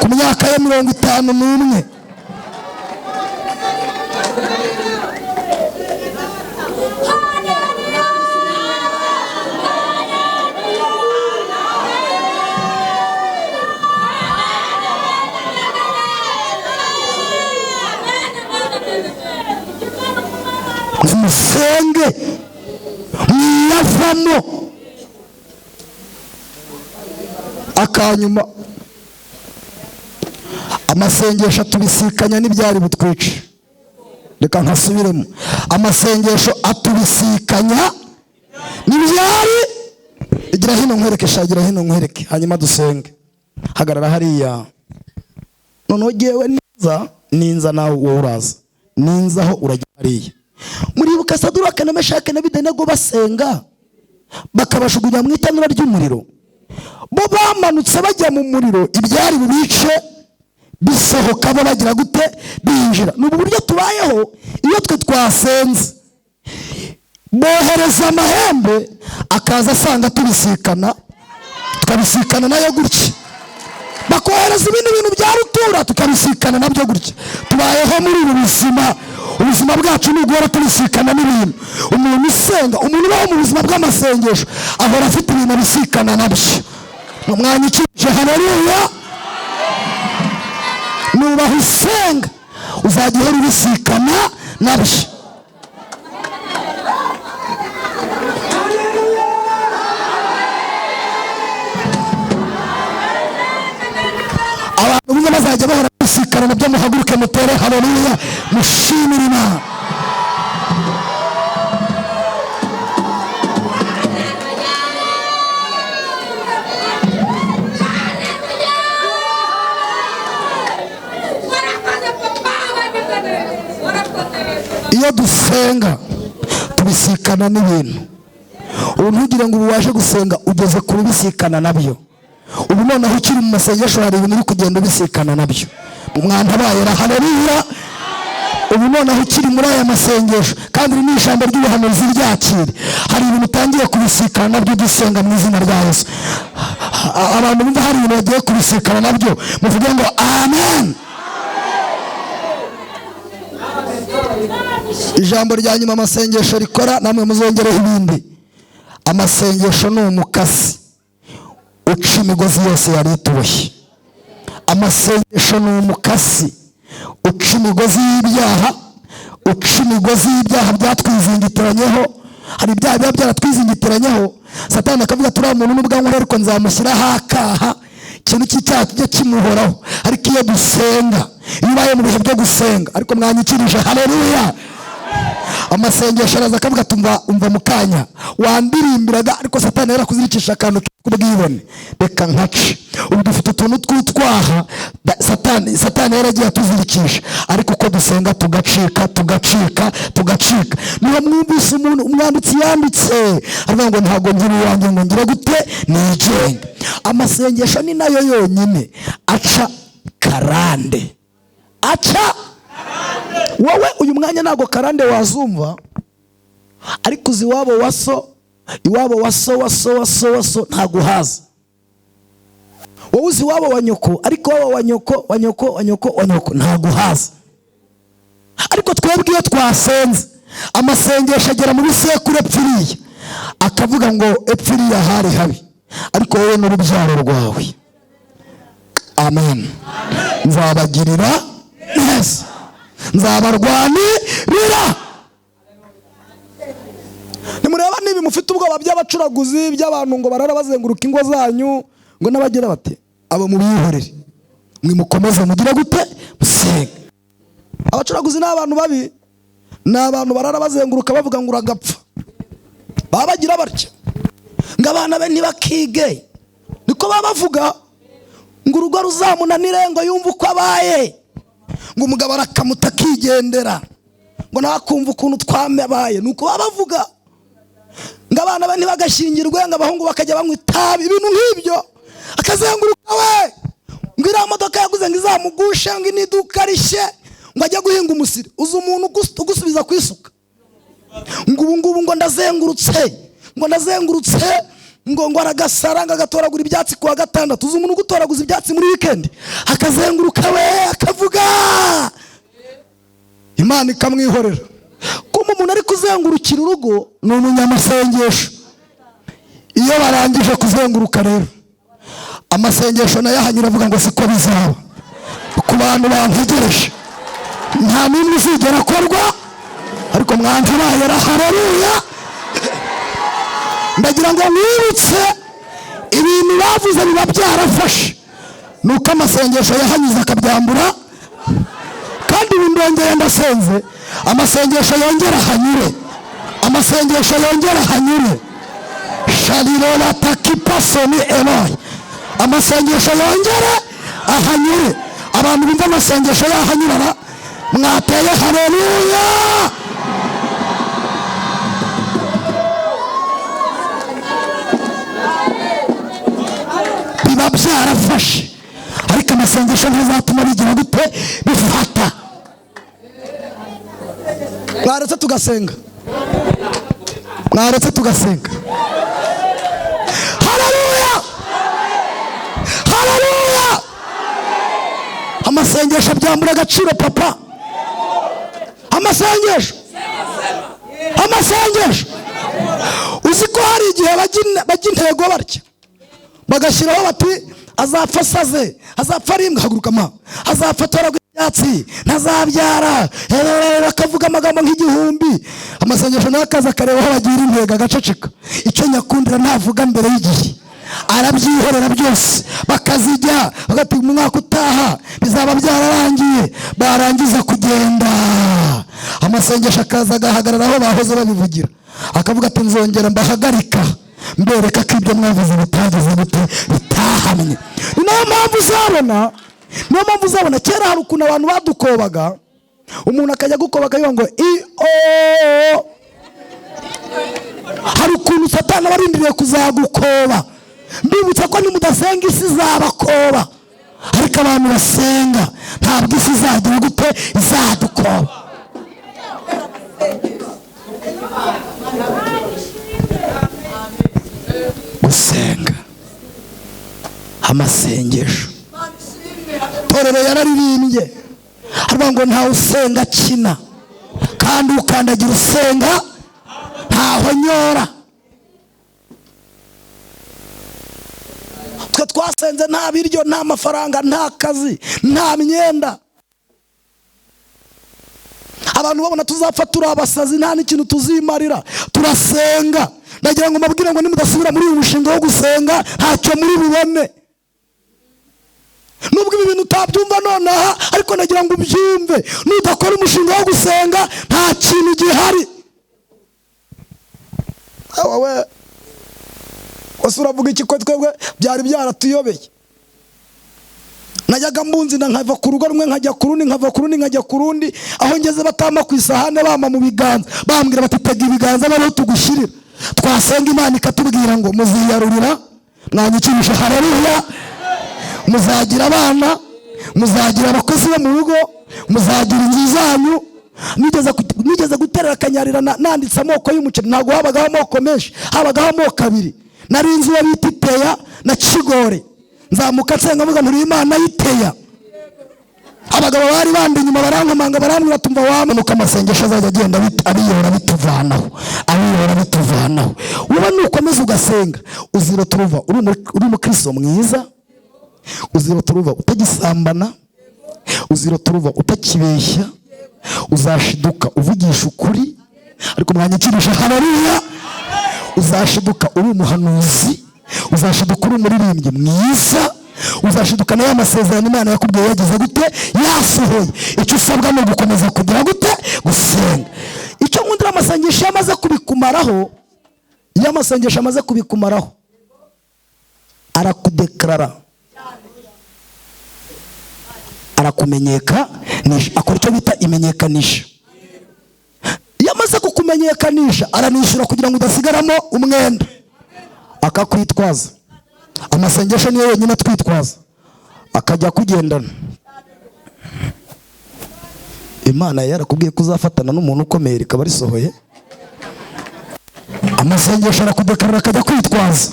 ku myaka ya 51. Musenge mwiyavamo. Akanyuma amasengesho atubisikanya n'ibyari butwice. Reka nkasubiremo, amasengesho atubisikanya n'ibyari. Igira hino nkwereke, shagira hino nkwereke, hanyuma dusenge. Hagarara hariya. Noneho jewe ninza nawe wowe uraza, ninzaho urajya hariya. Muribuka Saduraka na Meshaki na Abedenego basenga, bakabashugunya mu itanura ry'umuriro. Bo bamanutse bajya mu muriro, ibyari bubice bisohoka, bagira gute? Binjira. N'ubu buryo tubayeho iyo twe twasenze. Bohereza amahembe akaza asanga tubisikana, tukabisikana nayo gutya. Bakohereza ibindi bintu bya rutura, tukabisikana nabyo gutya. Tubayeho muri ubu buzima. Ubuzima bwacu ni ugora tubisikana n'ibintu. Umuntu usenga, umuntu ubaho mu buzima bw'amasengesho, ahora afite ibintu abisikana nabyo. Mwanyikirije haleluya. Nubaho usenga, uzajya uhora ubisikana nabyo. Abantu bumwe bazajya bahora bisikana nabyo, muhaguruke mutere haleluya, mushimire Imana. Iyo dusenga tubisikana n'ibintu. Ubu ntugire ngo ubu waje gusenga ugeze ku bisikana nabyo. Ubu noneho ukiri mu masengesho hari ibintu uri kugenda ubisikana nabyo. Umwana bayera haleluya. Ubu noneho ukiri muri aya masengesho, kandi ni ijambo ry'ubuhanuzi ryakire, hari ibintu utangiye kubisikana nabyo dusenga mu izina rya Yesu. Abantu bumva hari ibintu bagiye kubisikana nabyo, muvuge ngo amen. Ijambo rya nyuma amasengesho rikora, namwe muzongereho ibindi. Amasengesho ni umukasi uca imigozi yose yari ituboshye. Amasengesho ni umukasi uca imigozi y'ibyaha, uca imigozi y'ibyaha byatwizingikiranyeho. Hari ibyaha biba byaratwizingikiranyeho, Satani akavuga turi umuntu n'ubwanwa, ariko nzamushyiraho akaha ikintu cy'icyaha kijya kimuhoraho, ariko iyo dusenga, iyo ubaye mu bihe byo gusenga, ariko mwanyikirije, haleluya, amasengesho araza akavuga ati umva mu kanya wandirimbiraga, ariko Satani yarakuzirikisha akantu k'ubwibone, reka nkace. Ubu dufite utuntu tw'utwaha Satani yaragiye atuzirikisha, ariko uko dusenga tugacika. Niba mwumvise umuntu umwanditsi yanditse avuga ngo ntabwo ngira uwanjye ngo ngire gute nigenga. Amasengesho ni nayo yonyine aca karande. Wowe uyu mwanya ntago karande wazumva, ariko uzi iwabo wa so ntago haza. Wowe uzi iwabo wa nyoko, ariko iwabo wa nyoko ntago haza. Ariko twebwe iyo twasenze, amasengesho agera mu bisekuru epfiriya, akavuga ngo epfiriya hari habi, ariko wowe n'urubyaro rwawe, amen, nzabagirira neza, nzabarwanirira. Nimureba niba mufite ubwoba by'abacuraguzi, by'abantu ngo barara bazenguruka ingo zanyu, ngo n'abagira bate abo mubihorere, mwimukomeze mugire gute musenge. Abacuraguzi ni abantu babi, ni abantu barara bazenguruka bavuga ngo uragapfa. Baba bagira batya ngo abana be ntibakige, niko baba bavuga, ngo urugo ruzamunanire ngo yumve uko abaye, ngo umugabo arakamuta akigendera, ngo nakumva ukuntu twabaye, nuko baba bavuga. Ngo abana be ntibagashyingirwe, ngo abahungu bakajya banywa itabi, ibintu nk'ibyo. Akazenguruka we, ngo iriya modoka yaguze ngo izamugushe, ngo iniduka rishye, ngo ajya guhinga umusiri. Uzi umuntu ugusubiza kwisuka, ngo ubu ngubu ngo ndazengurutse, ngo aragasara, ngo agatoragura ibyatsi kuwa gatandatu. Uzi umuntu ugutoraguza ibyatsi muri weekend, akazenguruka we akavuga, Imana ikamwihorera. Kuma umuntu ari kuzengurukira urugo ni umunyamasengesho. Iyo barangije kuzenguruka rero, amasengesho nayo ahanyura avuga ngo siko bizaba ku bantu bantegereje, nta n'umwe uzigera akorwa, ariko mwanze bayera, haleluya. Ndagira ngo mwibutse ibintu bavuze biba byarafashe, nuko amasengesho yahanyuze akabyambura. Kandi ubu ndongeye ndasenze, amasengesho yongera hanyure, amasengesho yongera hanyure. Shalirora takipasoni Eloi, amasengesho yongera ahanyure. Abantu bumva amasengesho yahanyura mwateye haleluya. Biba byarafashe, ariko amasengesho ntazatuma bigira gute bifata. Mwaretse tugasenga, haleluya, haleluya. Amasengesho byambura agaciro papa, amasengesho. Uzi ko hari igihe bajya intego batya, bagashyiraho bati azapfa saze, azapfa arimbwa, haguruka ma, azapfa toragura ibyatsi, ntazabyara, bakavuga amagambo nk'igihumbi. Amasengesho nayo akaza akareba aho bagira intego agaceceka. Icyo nyakundira ntavuga mbere y'igihe, arabyihorera byose, bakazijya bagati mu mwaka utaha bizaba byararangiye, barangiza kugenda. Amasengesho akaza agahagarara aho bahoze babivugira, akavuga ati nzongera mbahagarika, mbereka ko ibyo mwavuze bitageze gute bitahamye. Ni nayo mpamvu uzabona kera hari ukuntu abantu badukobaga, umuntu akajya gukobaga yongo hari ukuntu Satani abarindiriye kuzagukoba. Mbibutsa ko nimudasenga isi izabakoba, ariko abantu basenga ntabwo isi izagira gute izadukoba. Gusenga, amasengesho. Torero yararirimbye aravuga ngo ntawe usenga akina, kandi ukandagira usenga ntahonyora. Twe twasenze nta biryo, nta mafaranga, nta kazi, nta myenda. Abantu babona tuzapfa turi abasazi, nta n'ikintu tuzimarira, turasenga. Ndagira ngo mabwire ngo nimudasubira muri uyu mushinga wo gusenga ntacyo muri bubone. utabyumva nonaha, ariko nagira ngo ubyumve, nudakora umushinga wo gusenga nta kintu gihari. Wowe wose uravuga iki ko twebwe byari byaratuyobeye? Najyaga mbunzina nkava ku rugo rumwe nkajya ku rundi, nkava ku rundi nkajya ku rundi, aho ngeze batama ku isahane bama mu biganza, bambwira bati tega ibiganza bariho tugushyirira, twasenga Imana ikatubwira ngo muziyarurira mwanyikirije. Haleluya. Muzagira abana, muzagira abakozi bo mu rugo, muzagira inzu zanyu. Nigeze guterera akanyarira nanditse amoko y'umuceri, ntabwo habagaho amoko menshi, habagaho amoko abiri. Nari inzu ya bita Iteya na Kigore, nzamuka nsenga mvuga nturi Imana y'Iteya. Abagabo bari bandi inyuma barankomanga barambwira tumva wamanuka, amasengesho azajya agenda abiyora bituvanaho, abiyora bituvanaho. Uba nukomeza ugasenga uzira turuva uri umukristo mwiza, uzira turuva utagisambana, uzira turuva utakibeshya, uzashiduka uvugisha ukuri ariko mwanyikirije. Haleluya. Uzashiduka uri umuhanuzi, uzashiduka uri umuririmbyi mwiza, uzashiduka nayo amasezerano Imana yakubwiye yagize gute, yasohoye. Icyo usabwa ni gukomeza kugira gute, gusenga. Icyo nkundira amasengesho yamaze kubikumaraho, iyo amasengesho amaze kubikumaraho arakudeklara, arakumenyeka, akora icyo bita imenyekanisha. Iyo amaze kukumenyekanisha aranishyura kugira ngo udasigaramo umwenda, akakwitwaza. Amasengesho niyo wenyine atwitwaza, akajya kugendana. Imana yarakubwiye ko uzafatana n'umuntu ukomeye rikaba risohoye. Amasengesho arakudekarira akajya kwitwaza.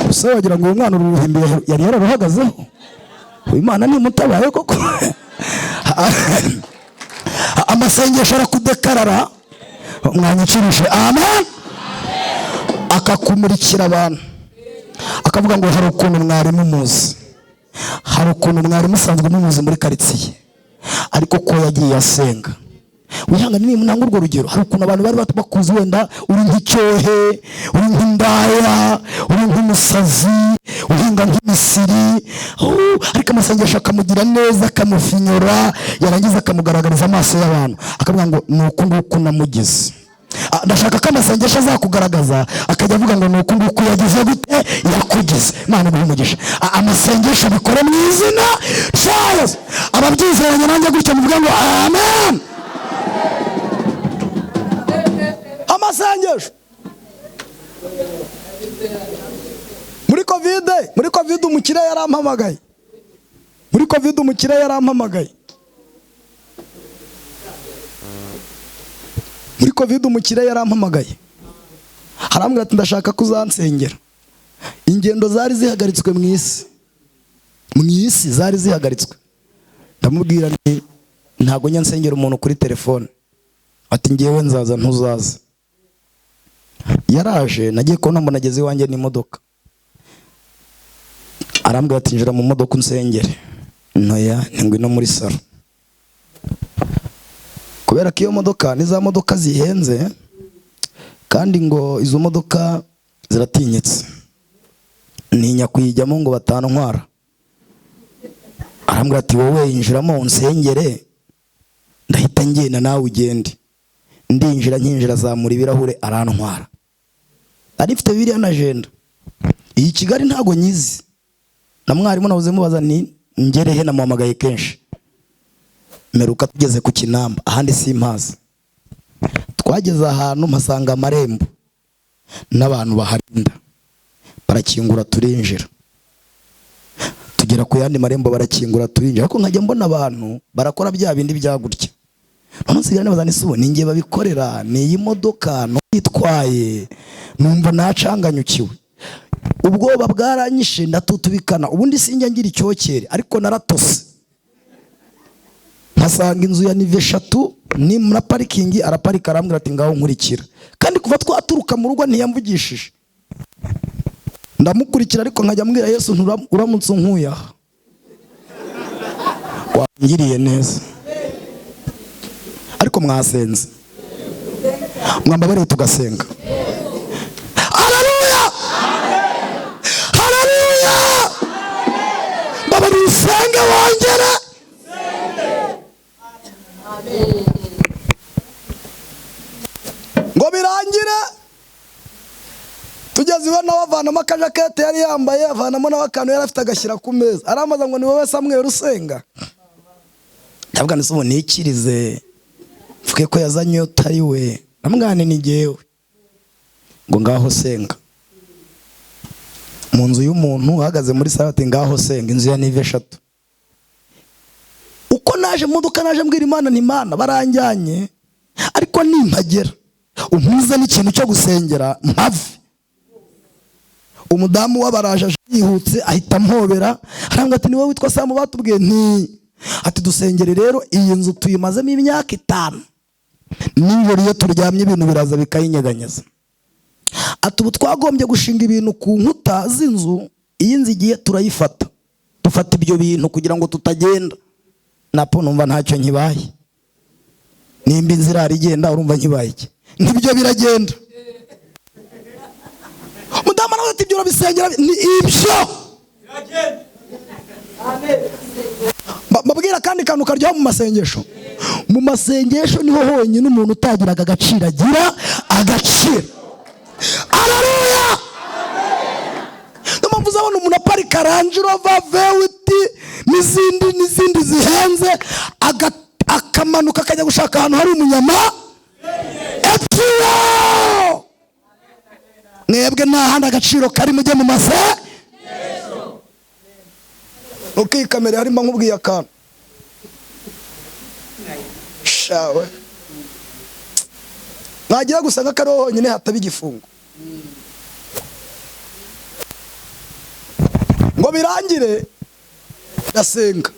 Gusa wagira ngo uwo mwana uruhimbi yari yararuhagazeho, Imana ni mutabaye koko. Amasengesho arakudekarara mwanyikirije. Amen. Akakumurikira abantu, akavuga ngo hari ukuntu mwari mumuzi, hari ukuntu mwari musanzwe mumuzi muri karitsiye, ariko ko yagiye asenga. Wihangane ni munanga urwo rugero. Hari ukuntu abantu bari bakuzi wenda uri nk'icyohe, uri nk'indaya, uri nk'umusazi, uhinga nk'imisiri, ariko amasengesho akamugira neza, akamufinyura, yarangiza akamugaragariza amaso y'abantu, akavuga ngo nuko nguko namugize. Ndashaka ko amasengesho azakugaragaza, akajya avuga ngo nuko nguko yagize gute, yakugize. Imana imuhe umugisha. Amasengesho bikora mu izina rya Yesu. Ababyizeranye nanjye gutyo muvuga ngo amen. Amasengesho muri covid umukire yarampamagaye, muri covid umukire yarampamagaye, muri covid umukire yarampamagaye, harambwira ati ndashaka kuzansengera. Ingendo zari zihagaritswe mu isi zari zihagaritswe. Ndamubwira nti ntago nyansengera umuntu kuri telefone. Ati ngewe nzaza ntuzaza. Yaraje, nagiye kubona mbona ageze iwanjye n'imodoka. Arambwira ati njira mu modoka unsengere. Ntoya ngwino muri salo. Kubera ko iyo modoka ni za modoka zihenze, kandi ngo izo modoka ziratinyitse, ntinya kuyijyamo ngo batantwara. Arambwira ati wowe injiramo unsengere, ndahita ngenda nawe ugende. Ndinjira nkinjira zamura ibirahure arantwara. Ari mfite Bibiliya na agenda. Iyi Kigali ntago nyizi, na mwarimu navuze mubaza ni ngerehe, namuhamagaye kenshi. Meruka tugeze ku Kinamba, ahandi simpazi. Twageze ahantu mpasanga amarembo n'abantu baharinda, barakingura turinjira. Tugera ku yandi marembo barakingura turinjira, ariko nkajya mbona abantu barakora bya bindi byagutya. None nsigara nibaza ni subo ninjye babikorera, ni iyi modoka no yitwaye, numva nacanganyukiwe. Ubwoba bwaranyishe ndatutubikana, ubundi sinjya ngira icyokere, ariko naratose. Nkasanga inzu ya nive 3 ni muri parking, araparika arambwira ati ngaho nkurikira. Kandi kuva twaturuka mu rugo ntiyamvugishije. Ndamukurikira ariko nkajya mbwira Yesu uramutse unkuya wangiriye neza. Ariko mwasenze, mwambabarire tugasenga. Haleluya, haleluya. Babarire usenge usenge wongere. Ngo birangire tugeze iwe nawe avanamo akajakete yari yambaye, avanamo nawe akantu yari afite agashyira ku meza. Aramaza ngo ni wowe Samweli usenga? Ndavuga nti ubu nikirize mvuge ko yazanye utari we. Namwana ni jyewe. Ngo ngaho senga. Mu nzu y'umuntu uhagaze muri sale ati ngaho senga, inzu ya nive 3. Uko naje muduka naje mbwira Imana nti Imana baranjyanye, ariko nimpagera umpuza n'ikintu cyo gusengera mpave. Umudamu w'abaraje yihutse ahita mpobera, arambwira ati ni wowe witwa Samu batubwiye? Nti ati dusengere rero iyi nzu tuyimazemo imyaka 5. Nijoro iyo turyamye ibintu biraza bikayinyeganyeza. Ati ubu twagombye gushinga ibintu ku nkuta z'inzu, iyi nzu igiye turayifata, dufata ibyo bintu kugira ngo tutagenda. Napo numva ntacyo nkibaye, nimba inzira igenda urumva nkibaye iki? Nibyo biragenda. Mudamu nawe ati ibyo bisengera ni ibyo biragenda. Babwira kandi kantu karyo mu masengesho. Mu masengesho niho honyine umuntu utagiraga agaciro agira agaciro. Haleluya. Ndamvuze abona umuntu aparika Range Rover V8 n'izindi zihenze, akamanuka akajya gushaka ahantu hari umunyama epfo. Mwebwe nta handi agaciro kari mujye mu masengesho. Okay, kamera harimo nkubwiye akantu shawe nagira gusa nk'akaro honyine hataba igifungo. Ngo birangire ndasenga.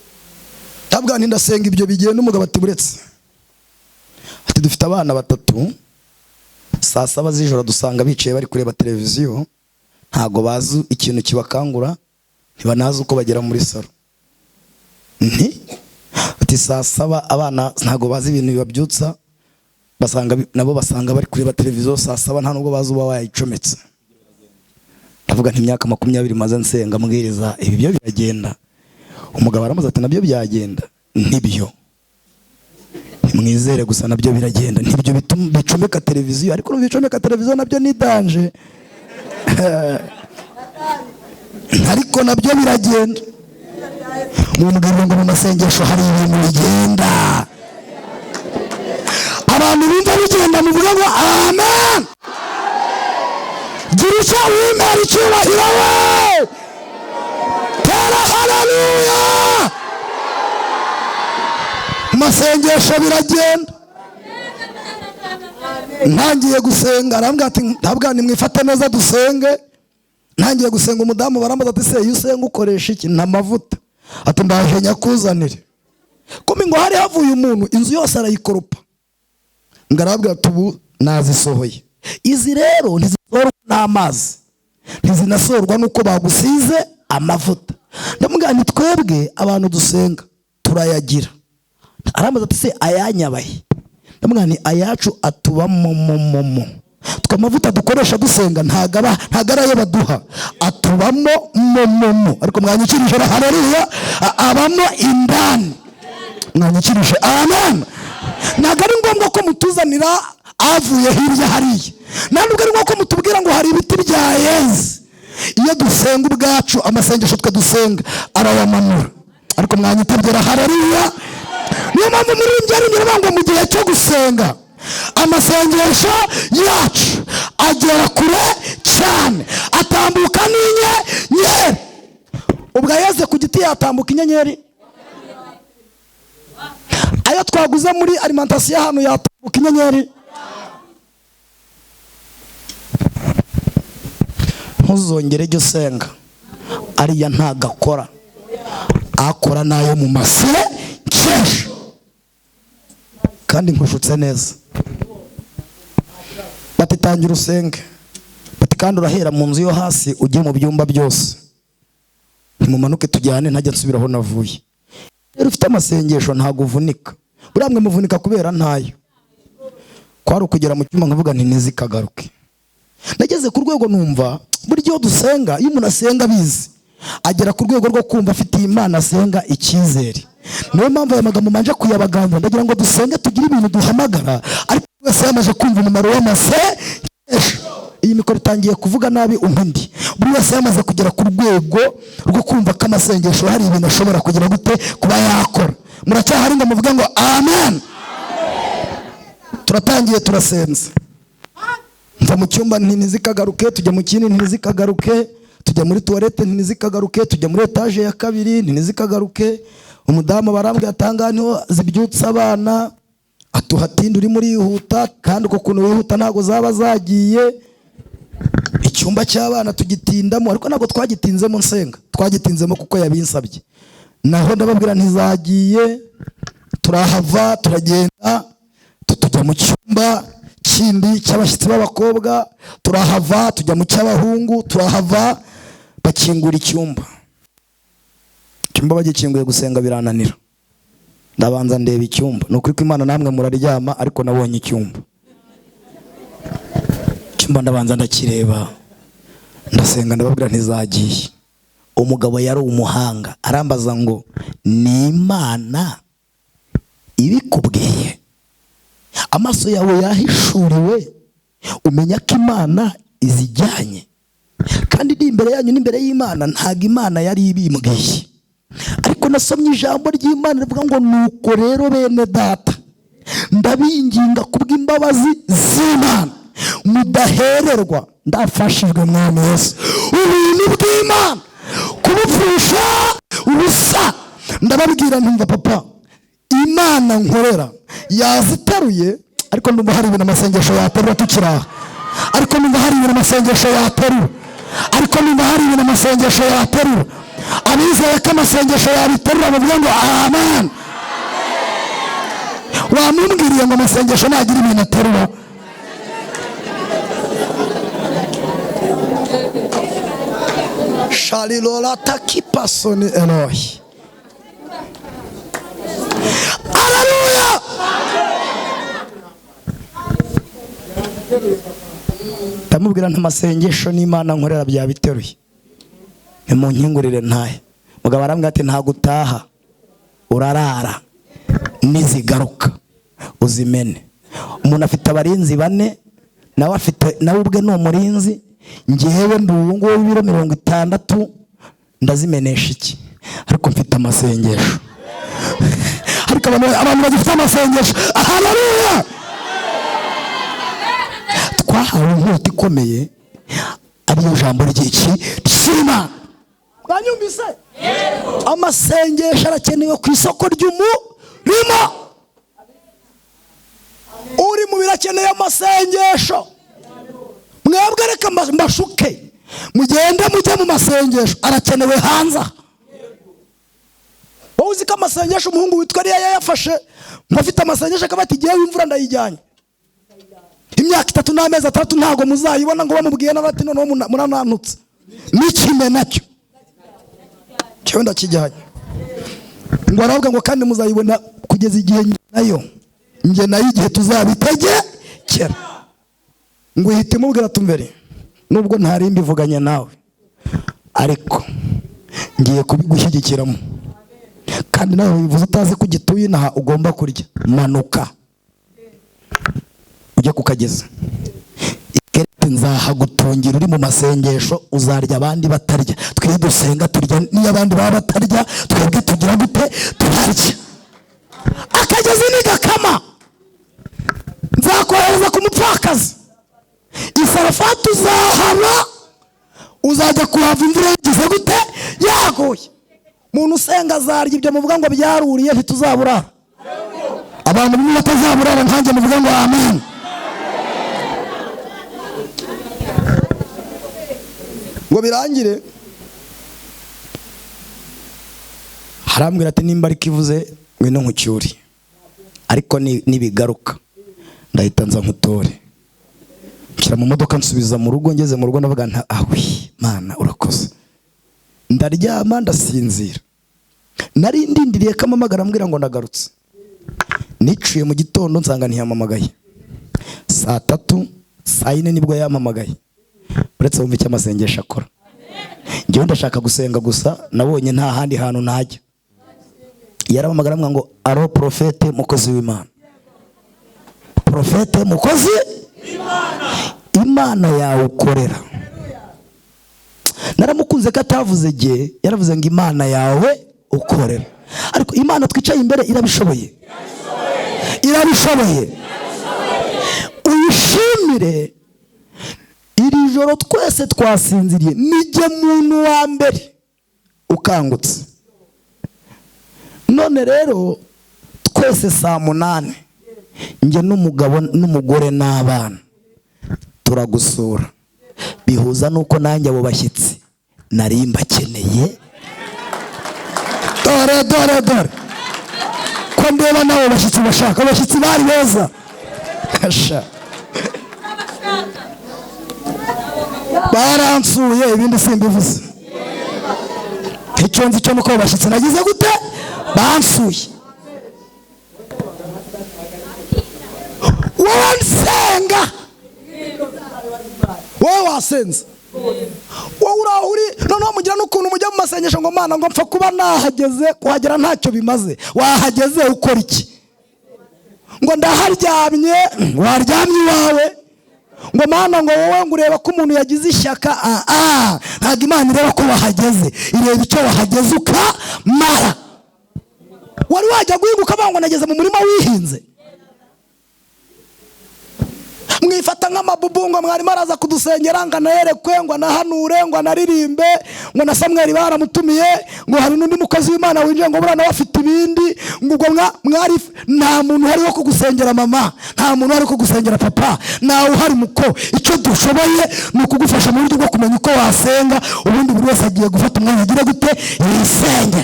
Tabwa nti ndasenga ibyo bigenda. Umugabo ati buretse, ati dufite abana 3, saa 7 z'ijoro dusanga bicaye bari kureba televiziyo, ntago bazi ikintu kibakangura, ntibanazi uko bagera muri salo. Ati saa 7 abana ntago bazi ibintu bibabyutsa, nabo basanga bari kureba televiziyo saa 7 nta nubwo bazi uba wayicometse. Ndavuga nti imyaka 20 maze nsenga mbwiriza ibi byo biragenda. Umugabo aramaze ati nabyo byagenda. Nibyo mwizere gusa nabyo biragenda. Nibyo bicomeka televiziyo, ariko bicomeka televiziyo nabyo ni danje. Ariko nabyo biragenda. Mumugabo ngo mu masengesho hari ibintu bigenda. Abantu bumva bigenda muvuga ngo amen. Girisha wimera icyubahiro we. Tera haleluya. Masengesho biragenda. Ntangiye gusenga arambwira ati ntabwo nimwifate neza dusenge. Ntangiye gusenga umudamu barambaza ati se iyo usenga ukoresha iki? Nta mavuta. Ati ndaje nyakuzanire. Kumi ngo hari havuye umuntu inzu yose arayikoropa. Ngarabwira tubu nazisohoye. Izi rero ntizisorwa n'amazi, ntizinasorwa nuko bagusize amavuta. Ndamubwira nti twebwe abantu dusenga turayagira. Arambaza ati se ayanyabaye? Ndamubwira nti ayacu atubamo. Twamavuta dukoresha dusenga ntagarayo baduha, atubamo momo. Ariko mwanyikirije haleluya, abamo indani. Mwanyikirije amen. Ntabwo ari ngombwa ko mutuzanira avuye hirya hariya. Ntabwo ari ngombwa ko mutubwira ngo hari ibiti bya Yesu. Iyo dusenga ubwacu amasengesho twe dusenga arayamanura. Ariko mwanyitabira haleluya. Niyo mpamvu muri ngeri nyirwa ngo mu gihe cyo gusenga amasengesho yacu agera kure cyane, atambuka n'inyenyeri. Ubwo yeze ku giti yatambuka inyenyeri. Ayo twaguze muri alimentation hano yatambuka inyenyeri. Ntuzongere jyo senga ariya ntagakora, akora nayo mu masengesho. Kandi nkushutse neza. Bati tangira usenge. Bati kandi urahera mu nzu yo hasi ujye mu byumba byose. Ntimumanuke tujyane ntajya nsubiraho navuye. Rero ufite amasengesho ntago uvunika. Buramwe muvunika kubera ntayo. Kwari ukugera mu cyuma nkavuga nti nizikagaruke. Nageze ku rwego numva buryo dusenga, iyo umuntu asenga bizi agera ku rwego rwo kumva afitiye Imana asenga icyizere. Niyo mpamvu aya magambo manje kuyabaganza, ndagira ngo dusenge tugire ibintu duhamagara, ariko wese yamaze kumva umumaro w'amasengesho. Iyi mikoro itangiye kuvuga nabi undi, buri wese yamaze kugera ku rwego rwo kumva ko amasengesho hari ibintu ashobora kugira gute kuba yakora. Muracyahari ngo muvuge ngo amen. Turatangiye turasenze, mva mu cyumba ntizikagaruke, tujya mu kindi ntizikagaruke, tujya muri toilette ntizikagaruke, tujya muri etage ya kabiri ntizikagaruke. Umudamu barambwe atanga niho zibyutsa abana, atuhatinde uri muri yihuta, kandi uko kuntu wihuta ntago zaba zagiye. Icyumba cy'abana tugitindamo, ariko ntago twagitinzemo nsenga, twagitinzemo kuko yabinsabye. Naho ndababwira ntizagiye, turahava turagenda, tujya mu cyumba kindi cy'abashyitsi b'abakobwa, turahava tujya mu cy'abahungu, turahava bakingura icyumba bagikinguye gusenga birananira. Ndabanza ndeba icyumba, nukuri ko Imana namwe muraryama, ariko nabonye icyumba ndabanza ndakireba, ndasenga, ndababwira ntizagiye. Umugabo yari umuhanga, arambaza ngo ni Imana ibikubwiye? Amaso yawe yahishuriwe umenya ko Imana izijyanye, kandi ndi imbere yanyu n'imbere y'Imana, ntago Imana yari ibimbwiye. Ariko nasomye ijambo ry'Imana rivuga ngo nuko rero bene data ndabinginga kubw'imbabazi z'Imana mudahererwa, ndafashijwe mwami Yesu ubuntu bw'Imana kubupfusha ubusa. Ndababwira ntumva papa, Imana nkorera yaziteruye, ariko ndumva hari ibintu amasengesho yaterura tukiraha, ariko ndumva hari ibintu amasengesho yaterura, ariko ndumva hari ibintu amasengesho yaterura. Abizeye ko amasengesho yabiterura bavuga ngo amen. Wamumbwiriye ngo amasengesho nagira ibintu aterura? Shalilola takipasoni Elohi. Haleluya. Ndamubwira nta masengesho n'Imana nkorera byabiteruye, nimunkingurire ntahe. Mugabo arambwira ati nta gutaha, urarara, nizigaruka uzimene. Umuntu afite abarinzi 4, nawe ubwe ni umurinzi. Ngewe ndi ubu ngubu ibiro 60, ndazimenesha iki? Ariko mfite amasengesho. Ariko abantu bagifite amasengesho, haleluya. Twahawe inkota ikomeye, ariyo jambo ry'iki cy'Imana. Mwanyumvise? Amasengesho arakenewe ku isoko ry'umurimo. Uri mu birakeneye amasengesho. Mwebwe reka mbashuke, mugende mujye mu masengesho, arakenewe hanze. Wowe uzi ko amasengesho umuhungu witwa Eliya yafashe, ngafite amasengesho akaba ati giye imvura ndayijyanye. Imyaka 3 n'amezi 3 ntago muzayibona, ngo bamubwiye n'abati none muranantutse. Nikime nacyo cyo ndakijyanye, ngo aravuga ngo kandi muzayibona kugeza igihe nayo igihe tuzabitegekera. Ngo uhite mubwira tumbere, nubwo ntari mbivuganye nawe, ariko ngiye kubigushyigikiramo, kandi nawe bivuze utazi ko gituye naha ugomba kurya. Manuka ujye kukageza, ikerete nzahagutongera uri mu masengesho, uzarya abandi batarya. Twe dusenga turya, niyo abandi baba batarya twebwe tugira gute? Turarya. Akagezi ni gakama, nzakohereza ku mupfakazi. Isarafati uzahaba, uzajya kuhava imvura yagize gute? Yaguye. Muntu usenga azarya ibyo muvuga ngo byaruriye, ntituzabura. Abantu bimwe batazabura, nkanjye muvuga ngo amen. Ngo birangire, harambwira ati nimba ari kivuze ngwino nkucyuri, ariko nibigaruka ndahita nza nkutore. Nshyira mu modoka nsubiza mu rugo, ngeze mu rugo ndavuga nta awi Mana urakoze. Ndaryama ndasinzira, nari ndindiriye ko amamagara ambwira ngo ndagarutse. Niciye mu gitondo nsanga ntiyamamagaye, 3:00 saa 4 nibwo yamamagaye. Uretse wumva icyo amasengesho akora. njyewe ndashaka gusenga gusa, nabonye nta handi hantu najya. Yarampamagara ngo aro profete mukozi w'Imana, profete mukozi w'Imana, Imana yawe ukorera. Naramukunze ko atavuze gihe, yaravuze ngo Imana yawe ukorera. Ariko Imana twicaye imbere irabishoboye, irabishoboye. Uyishimire. Iri joro twese twasinziriye, nijye muntu wa mbere ukangutse. None rero twese saa 8 njye n'umugabo n'umugore n'abana turagusura. Bihuza nuko nanjye abo bashyitsi nari mbakeneye. Dore ko ndeba nabo bashyitsi bashaka, abashyitsi bari beza. Baransuye, ibindi simbivuze. Icyo nzi cyo nuko bashyitsi nagize gute bansuye. Wowe nsenga, wowe wasenze, wowe urahuri noneho mugira n'ukuntu mujya mu masengesho ngo Mana ngo mpfa kuba nahageze, kuhagera ntacyo bimaze. Wahageze ukora iki? Ngo ndaharyamye. Waryamye iwawe? Ngo Mana ngo wowe ngureba ko umuntu yagize ishyaka. Ntabwo Imana ireba ko wahageze, ireba icyo wahageze ukamara. Wari wajya guhinguka bango nageze mu murima wihinze? Mwifata nk'amabubu ngo mwari maraza kudusengera ngo nayerekwe ngo nahanure ngo naririmbe ngo na Samweli baramutumiye ngo hari n'undi mukozi w'Imana winjiye ngo burana bafite ibindi ngo ubwo mwari. Nta muntu hari wo kugusengera mama, nta muntu hari kugusengera papa, nawe uhari muko. Icyo dushoboye ni ukugufasha mu buryo bwo kumenya uko wasenga, ubundi buri wese agiye gufata umwanya agira gute yisenge.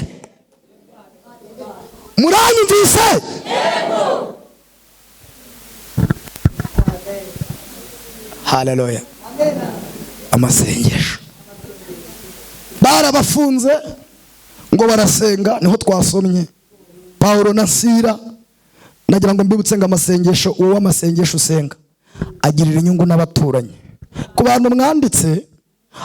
Muranyumvise? Yego. Haleluya. Amasengesho barabafunze ngo barasenga, niho twasomye Paulo na Sila. Nagira ngo mbibutse ngo amasengesho, uwo amasengesho usenga agirira inyungu n'abaturanyi. Ku bantu mwanditse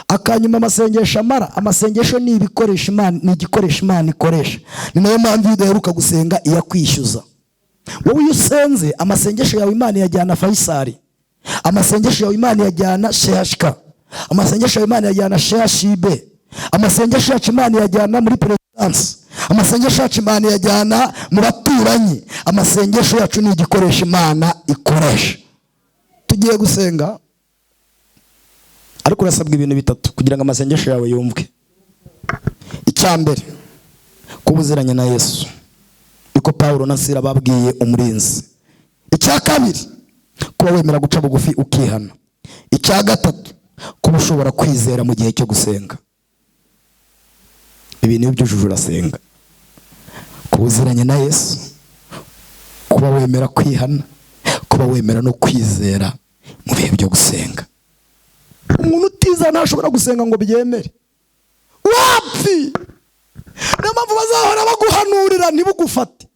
akanyuma amasengesho amara, amasengesho ni ibikoresha Imana, ni igikoresha Imana ikoresha. Ni nayo mpamvu udaheruka gusenga iyakwishyuza. Wowe usenze amasengesho yawe Imana yajyana Faisal, amasengesho yawe Imana yajyana Shehashka, amasengesho yawe Imana yajyana Shehashibe, amasengesho yacu Imana yajyana muri Presidence, amasengesho yacu Imana yajyana mu baturanyi. Amasengesho yacu ni igikoresha Imana ikoresha. Tugiye gusenga, ariko urasabwa ibintu bitatu kugira ngo amasengesho yawe yumvwe. Icyambere, kubuziranye na Yesu, niko Paulo na Sila babwiye umurinzi. Icya kabiri, kuba wemera guca bugufi ukihana. Icya gatatu, kuba ushobora kwizera mu gihe cyo gusenga. Ibintu byujuje urasenga. Kubuziranye na Yesu, kuba wemera kwihana, kuba wemera no kwizera mu bihe byo gusenga. Umuntu utiza ntashobora gusenga ngo byemere. Wapfi! N'ampamvu bazahora baguhanurira ntibugufate.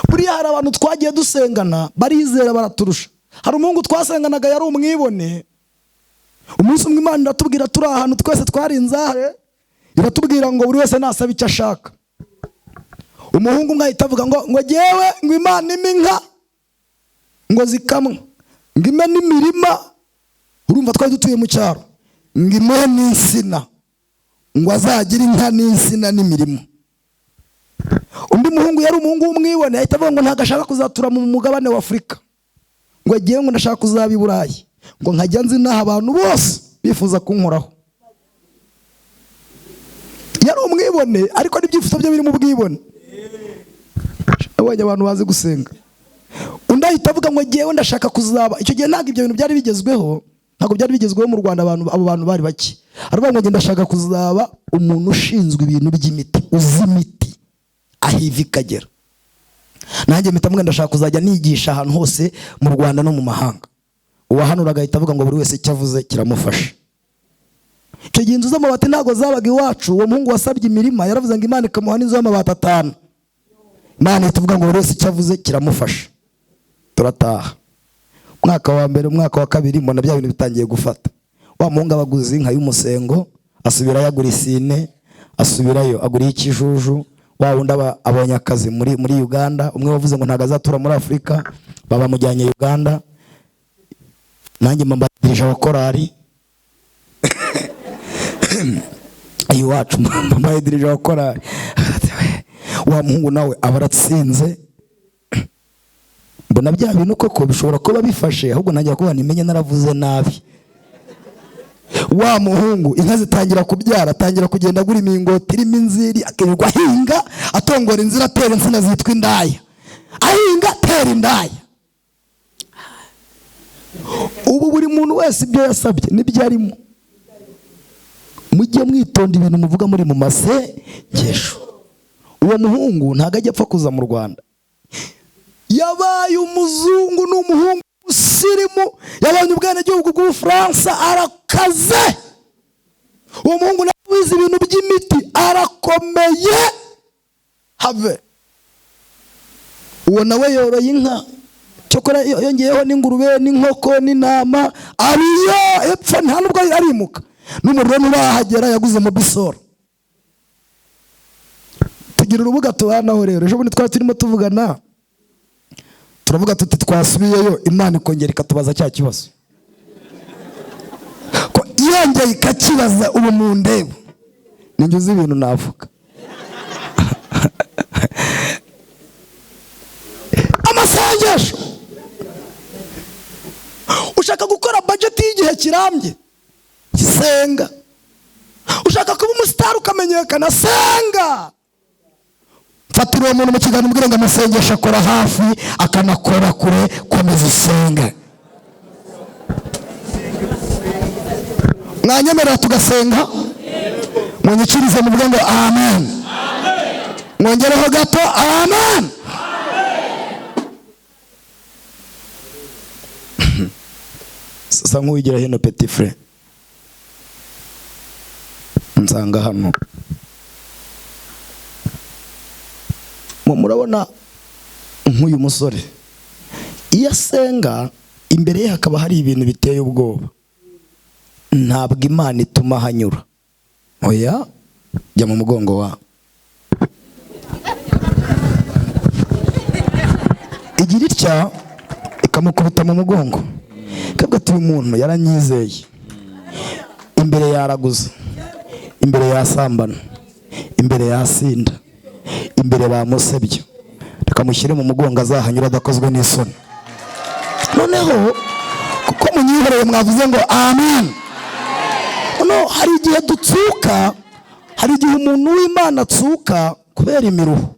Buriya hari abantu twagiye dusengana barizera baraturusha. Hari umuhungu twasenganaga yari umwibone. Umunsi umwe Imana iratubwira turi ahantu twese twari inzare, iratubwira ngo buri wese nasaba icyo ashaka. Umuhungu umwe ahita avuga ngo jewe ngo Imana iminka ngo zikamwe, ngo ime n'imirima. Urumva twari dutuye mu cyaro, ngo ime n'insina, ngo azagira inka n'insina n'imirimo. Undi muhungu yari umuhungu w'umwibone, ahita avuga ngo ntagashaka kuzatura mu mugabane wa Afurika, ngo agiye ngo ndashaka kuzaba i Burayi, ngo nkajya nzi naho abantu bose bifuza kunkoraho. Yari umwibone ariko n'ibyifuzo bye biri mu bwibone. Abonye abantu bazi gusenga. Undi ahita avuga ngo agiye ndashaka kuzaba. Icyo gihe ntabwo ibyo bintu byari bigezweho, ntabwo byari bigezweho mu Rwanda, abo bantu bari bake. Aravuga ngo ndashaka kuzaba umuntu ushinzwe ibintu by'imiti, uzi imiti ahiva ikagera. Nanjye mpita mwe ndashaka kuzajya nigisha ahantu hose mu Rwanda no mu mahanga. Uwahanuraga ahita avuga ngo buri wese icyo avuze kiramufasha. Icyo gihe inzu z'amabati ntabwo zabaga iwacu. Uwo muhungu wasabye imirima yaravuze ngo Imana ikamuha n'inzu y'amabati 5. Imana ihita ivuga ngo buri wese icyo avuze kiramufasha. Turataha. Umwaka wa mbere, umwaka wa kabiri mbona bya bintu bitangiye gufata. wa muhungu abaguze inka y'umusengo, asubirayo agura isine, asubirayo agura ikijuju. Wa wundi abonye akazi muri Uganda. Umwe wavuze ngo ntago azatura muri Afurika, babamujyanye Uganda. Nanjye mbadirije abakorari ayo wacu mbadirije abakorari. Wa muhungu nawe abaratsinze. Mbona bya bintu koko bishobora kuba bifashe, ahubwo najya kuba nimenye naravuze nabi. Wa muhungu inka zitangira kubyara, atangira kugenda agura imingoti irimo inziri, akirirwa ahinga atongora inzira, atera insina zitwa indaya, ahinga atera indaya. Ubu buri muntu wese ibyo yasabye nibyo arimo. Mujye mwitonda ibintu muvuga muri mu masengesho. Uwo muhungu ntago ajya apfa kuza mu Rwanda, yabaye umuzungu, n'umuhungu usirimu, yabonye ubwenegihugu bw'Ubufaransa, arakaze. Uwo muhungu nawe wize ibintu by'imiti, arakomeye have. Uwo nawe yoroye inka, cyokora yongeyeho n'ingurube n'inkoko n'intama, ariyo epfo nta nubwo arimuka. N'umuriro nurahagera yaguze mu Bisoro. Tugira urubuga tubanaho rero. Ejo bundi twari turimo tuvugana, turavuga tuti twasubiyeyo Imana ikongera ikatubaza cya kibazo ko yongeye ikakibaza. Ubu mu ndebo ninjye uzi ibintu navuga. Amasengesho, ushaka gukora budget y'igihe kirambye, senga. Ushaka kuba umusitari ukamenyekana, senga. Fatira uwo muntu mu kiganiro ubwira ngo amasengesho akora hafi akanakora kure, komeza usenga. Mwanyemerera tugasenga? Munyikirize muvuge ngo amen. Mwongereho gato amen. Sasa nk'uwigira hino petit frère, nsanga hano murabona nk'uyu musore iyo asenga, imbere ye hakaba hari ibintu biteye ubwoba. Ntabwo Imana ituma hanyura. Oya, jya mu mugongo wa igira itya ikamukubita mu mugongo. Kabwa ati uyu muntu yaranyizeye, imbere yaraguza, imbere yasambana, imbere yasinda, imbere bamusebye, reka mushyire mu mugongo azahanyura adakozwe n'isoni. Noneho kuko munyihoreye mwavuze ngo amen. No, hari igihe dutsuka, hari igihe umuntu w'Imana atsuka kubera imiruho,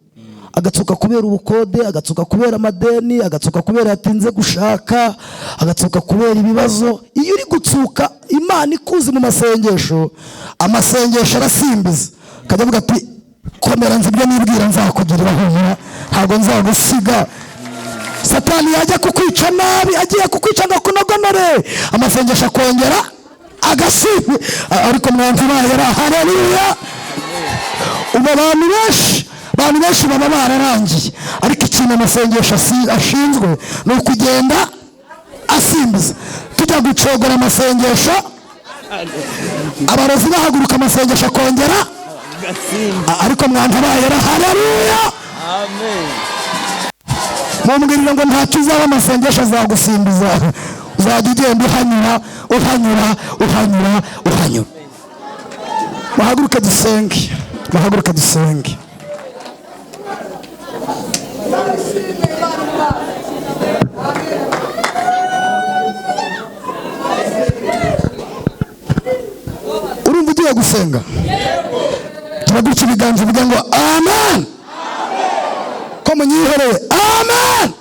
agatsuka kubera ubukode, agatsuka kubera amadeni, agatsuka kubera yatinze gushaka, agatsuka kubera ibibazo. Iyo uri gutsuka, Imana ikuzi mu masengesho, amasengesho arasimbiza, akajya avuga ati komera nzi ibyo nibwira nzakugirira humura, ntabwo nzagusiga. Satani yajya kukwica nabi, agiye kukwica ngo akunogonore, amasengesho akongera agasibe. Ariko mwanzi bayera, haleluya. Ubu abantu benshi baba bararangiye, ariko ikintu amasengesho ashinzwe ni ukugenda asimbiza. Tujya gucogora amasengesho, abarozi bahaguruka amasengesho akongera, ariko mwanzi bayera, haleluya. Amen. Mumbwirira ngo ntacyo uzaba amasengesho azagusimbiza, uzajya ugenda uhanyura. Muhaguruke dusenge, muhaguruke dusenge. Urumva ugiye gusenga? Turaguca ibiganza uvuga ngo amen. Ko munyihoreye amen.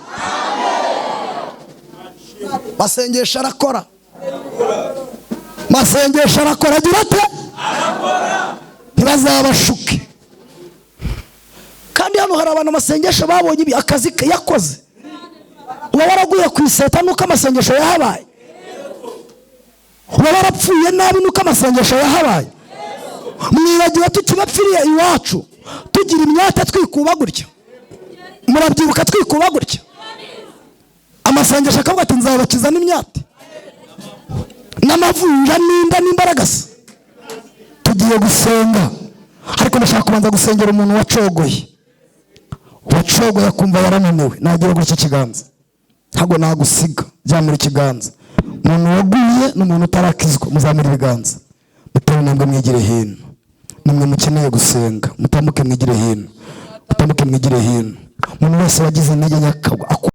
Masengesho arakora. Masengesho arakora, agira ate? Arakora. Ntibazabashuke. Kandi hano hari abantu amasengesho babonye ibi akazi yakoze. Uba waraguye ku iseta nuko amasengesho yahabaye. Uba warapfuye nabi nuko amasengesho yahabaye. Mwibagiwe tukibapfiriye iwacu, tugira imyata twikuba gutya. Murabyibuka twikuba gutya. Amasengesho akavuga ati nzabakiza n'imyate. n'amavunja n'inda n'imbaraga se. Tugiye gusenga, ariko ndashaka kubanza gusengera umuntu wacogoye akumva yarananiwe. Nagira gutya ikiganza, ntabwo nagusiga, byamura ikiganza. Umuntu waguye n'umuntu utarakizwa, muzamura ibiganza, mutere intambwe mwigire hino. Nimwe mukeneye gusenga, mutambuke mwigire hino, mutambuke mwigire hino. Umuntu wese wagize intege akagwa